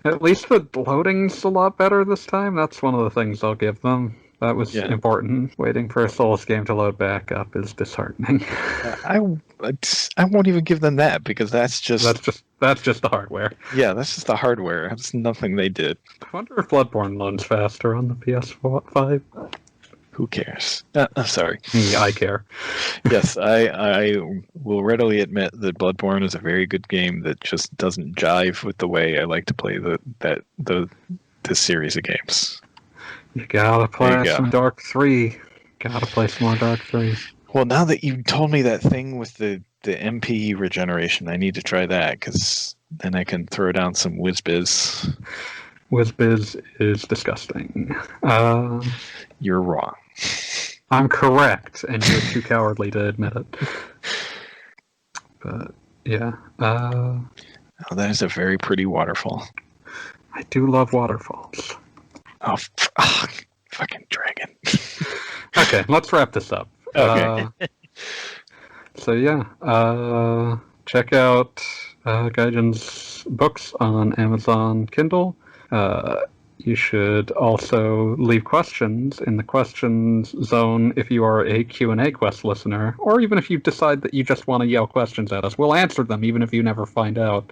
At least the loading's a lot better this time. That's one of the things I'll give them. That was important. Waiting for a Souls game to load back up is disheartening. I won't even give them that because that's just the hardware. Yeah, that's just the hardware. That's nothing they did. I wonder if Bloodborne loads faster on the PS5. Who cares? Sorry. I care. Yes, I will readily admit that Bloodborne is a very good game that just doesn't jive with the way I like to play this series of games. You gotta play some Dark 3. Gotta play some more Dark 3. Well, now that you told me that thing with the MP regeneration, I need to try that because then I can throw down some WizBiz. WizBiz is disgusting. You're wrong. I'm correct, and you're too cowardly to admit it. But, yeah. Oh, that is a very pretty waterfall. I do love waterfalls. Oh, fucking dragon. Okay, let's wrap this up. Okay. So, yeah. Check out Gaijin's books on Amazon Kindle. You should also leave questions in the questions zone if you are a Q&A quest listener, or even if you decide that you just want to yell questions at us. We'll answer them even if you never find out.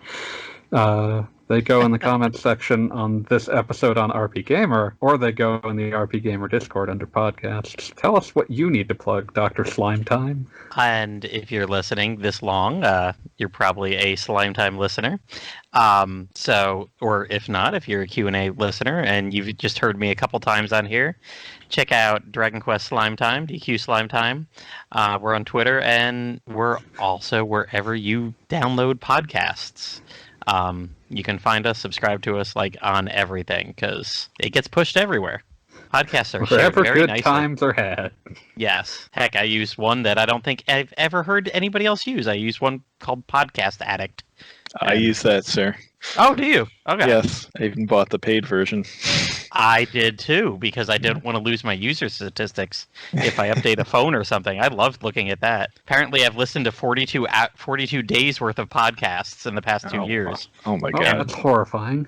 They go in the comments section on this episode on RPGamer, or they go in the RPGamer Discord under podcasts. Tell us what you need to plug, Dr. Slime Time. And if you're listening this long, you're probably a Slime Time listener. Or if not, if you're a Q&A listener and you've just heard me a couple times on here, check out Dragon Quest Slime Time, DQ Slime Time. We're on Twitter, and we're also wherever you download podcasts. You can find us, subscribe to us, like, on everything, because it gets pushed everywhere. Podcasts are shared wherever very good nicely. Times are had. Yes. Heck, I use one that I don't think I've ever heard anybody else use. I use one called Podcast Addict. I use that, sir. Oh, do you? Okay. Yes, I even bought the paid version. I did too, because I didn't want to lose my user statistics if I update a phone or something. I loved looking at that. Apparently, I've listened to 42 days worth of podcasts in the past 2 years. Oh my Oh, god. that's horrifying.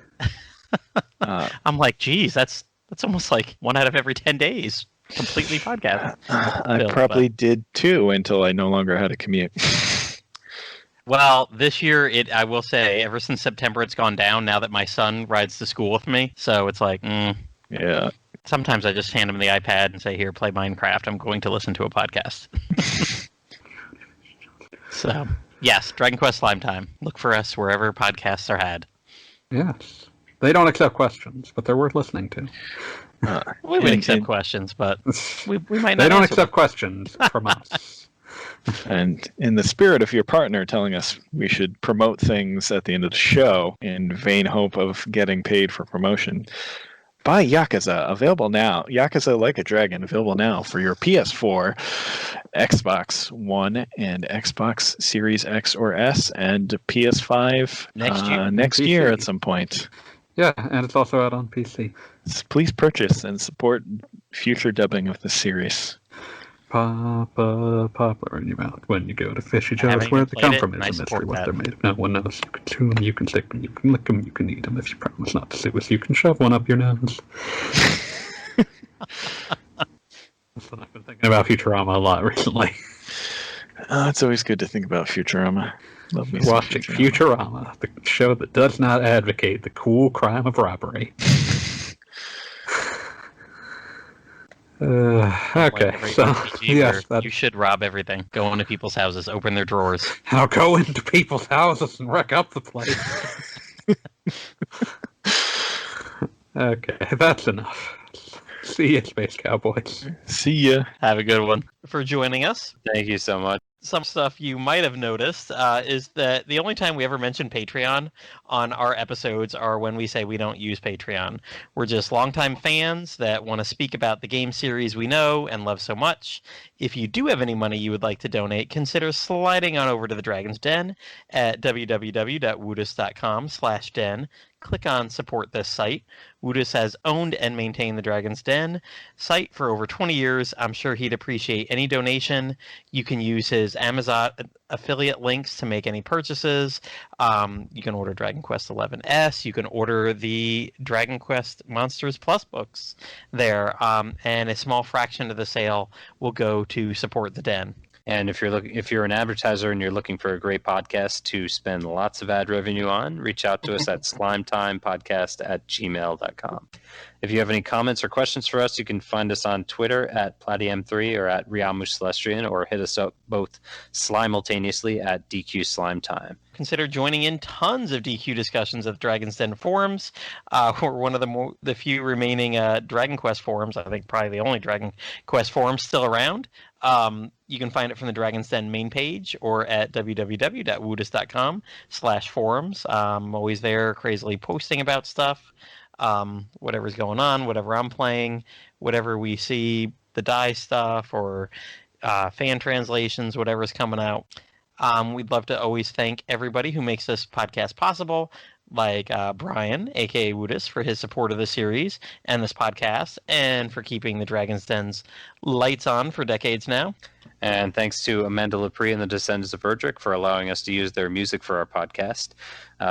I'm like, geez, that's almost like 1 out of every 10 days. Completely podcast. I probably did too until I no longer had a commute. Well, this year, I will say, ever since September, it's gone down now that my son rides to school with me. So it's like, Yeah. Sometimes I just hand him the iPad and say, here, play Minecraft. I'm going to listen to a podcast. So, yes, Dragon Quest Slime Time. Look for us wherever podcasts are had. Yes. They don't accept questions, but they're worth listening to. We would accept questions, but we might not. They don't answer accept them. questions from us. And in the spirit of your partner telling us we should promote things at the end of the show in vain hope of getting paid for promotion, buy Yakuza, available now. Yakuza Like a Dragon, available now for your PS4, Xbox One, and Xbox Series X or S, and PS5 next year at some point. Yeah, and it's also out on PC. Please purchase and support future dubbing of the series. Papa, poplar in your mouth when you go to fishy I haven't jaws. Where even they come played from it, is and a I mystery. support What that. they're made of, no one knows. You can chew them, you can stick them, you can lick them, you can eat them. If you promise not to sue us, you can shove one up your nose. That's what I've been thinking about Futurama a lot recently. It's always good to think about Futurama. Love me some Watching Futurama, the show that does not advocate the cool crime of robbery. Okay, Like so RPG yes, where you should rob everything. Go into people's houses, open their drawers. I'll go into people's houses and wreck up the place. Okay, that's enough. See ya, Space Cowboys. See ya. Have a good one. For joining us. Thank you so much. Some stuff you might have noticed is that the only time we ever mention Patreon on our episodes are when we say we don't use Patreon. We're just longtime fans that want to speak about the game series we know and love so much. If you do have any money you would like to donate, consider sliding on over to the Dragon's Den at www.woodus.com/den. Click on support this site. Woodus has owned and maintained the Dragon's Den site for over 20 years. I'm sure he'd appreciate any donation. You can use his Amazon affiliate links to make any purchases. You can order Dragon Quest XI-S. You can order the Dragon Quest Monsters Plus books there, and a small fraction of the sale will go to support the Den. And if you're an advertiser and you're looking for a great podcast to spend lots of ad revenue on, reach out to us at slimetimepodcast@gmail.com. If you have any comments or questions for us, you can find us on Twitter at Plattym3 or at Riamucelestrian, or hit us up both simultaneously at DQ Slime Time. Consider joining in tons of DQ discussions at the Dragon's Den forums. We're one of the few remaining Dragon Quest forums. I think probably the only Dragon Quest forum still around. You can find it from the Dragon's Den main page or at www.woodus.com/forums. I'm always there crazily posting about stuff, whatever's going on, whatever I'm playing, whatever we see, the die stuff or fan translations, whatever's coming out. We'd love to always thank everybody who makes this podcast possible, like Brian, a.k.a. Woodus, for his support of the series and this podcast, and for keeping the Dragon's Den's lights on for decades now. And thanks to Amanda Lepre and the Descendants of Erdrick for allowing us to use their music for our podcast.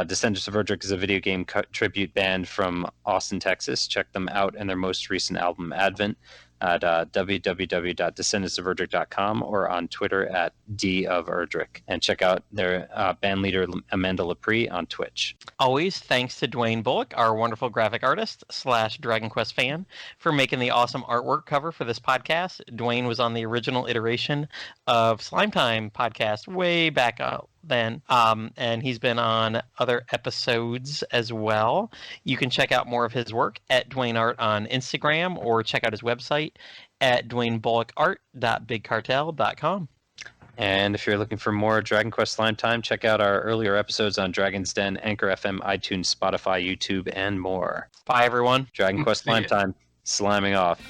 Descendants of Erdrick is a video game tribute band from Austin, Texas. Check them out and their most recent album, Advent, at www.descendantsoferdrick.com or on Twitter at @doferdrick. And check out their band leader, Amanda Lepre, on Twitch. Always thanks to Dwayne Bullock, our wonderful graphic artist / Dragon Quest fan, for making the awesome artwork cover for this podcast. Dwayne was on the original iteration of Slime Time podcast way back then, and he's been on other episodes as well. You can check out more of his work at Dwayne Art on Instagram, or check out his website at dwaynebullocart.bigcartel.com. And if you're looking for more Dragon Quest Slime Time, check out our earlier episodes on Dragon's Den, Anchor FM, iTunes, Spotify, YouTube, and more. Bye, everyone. Dragon Quest Slime Time, sliming off.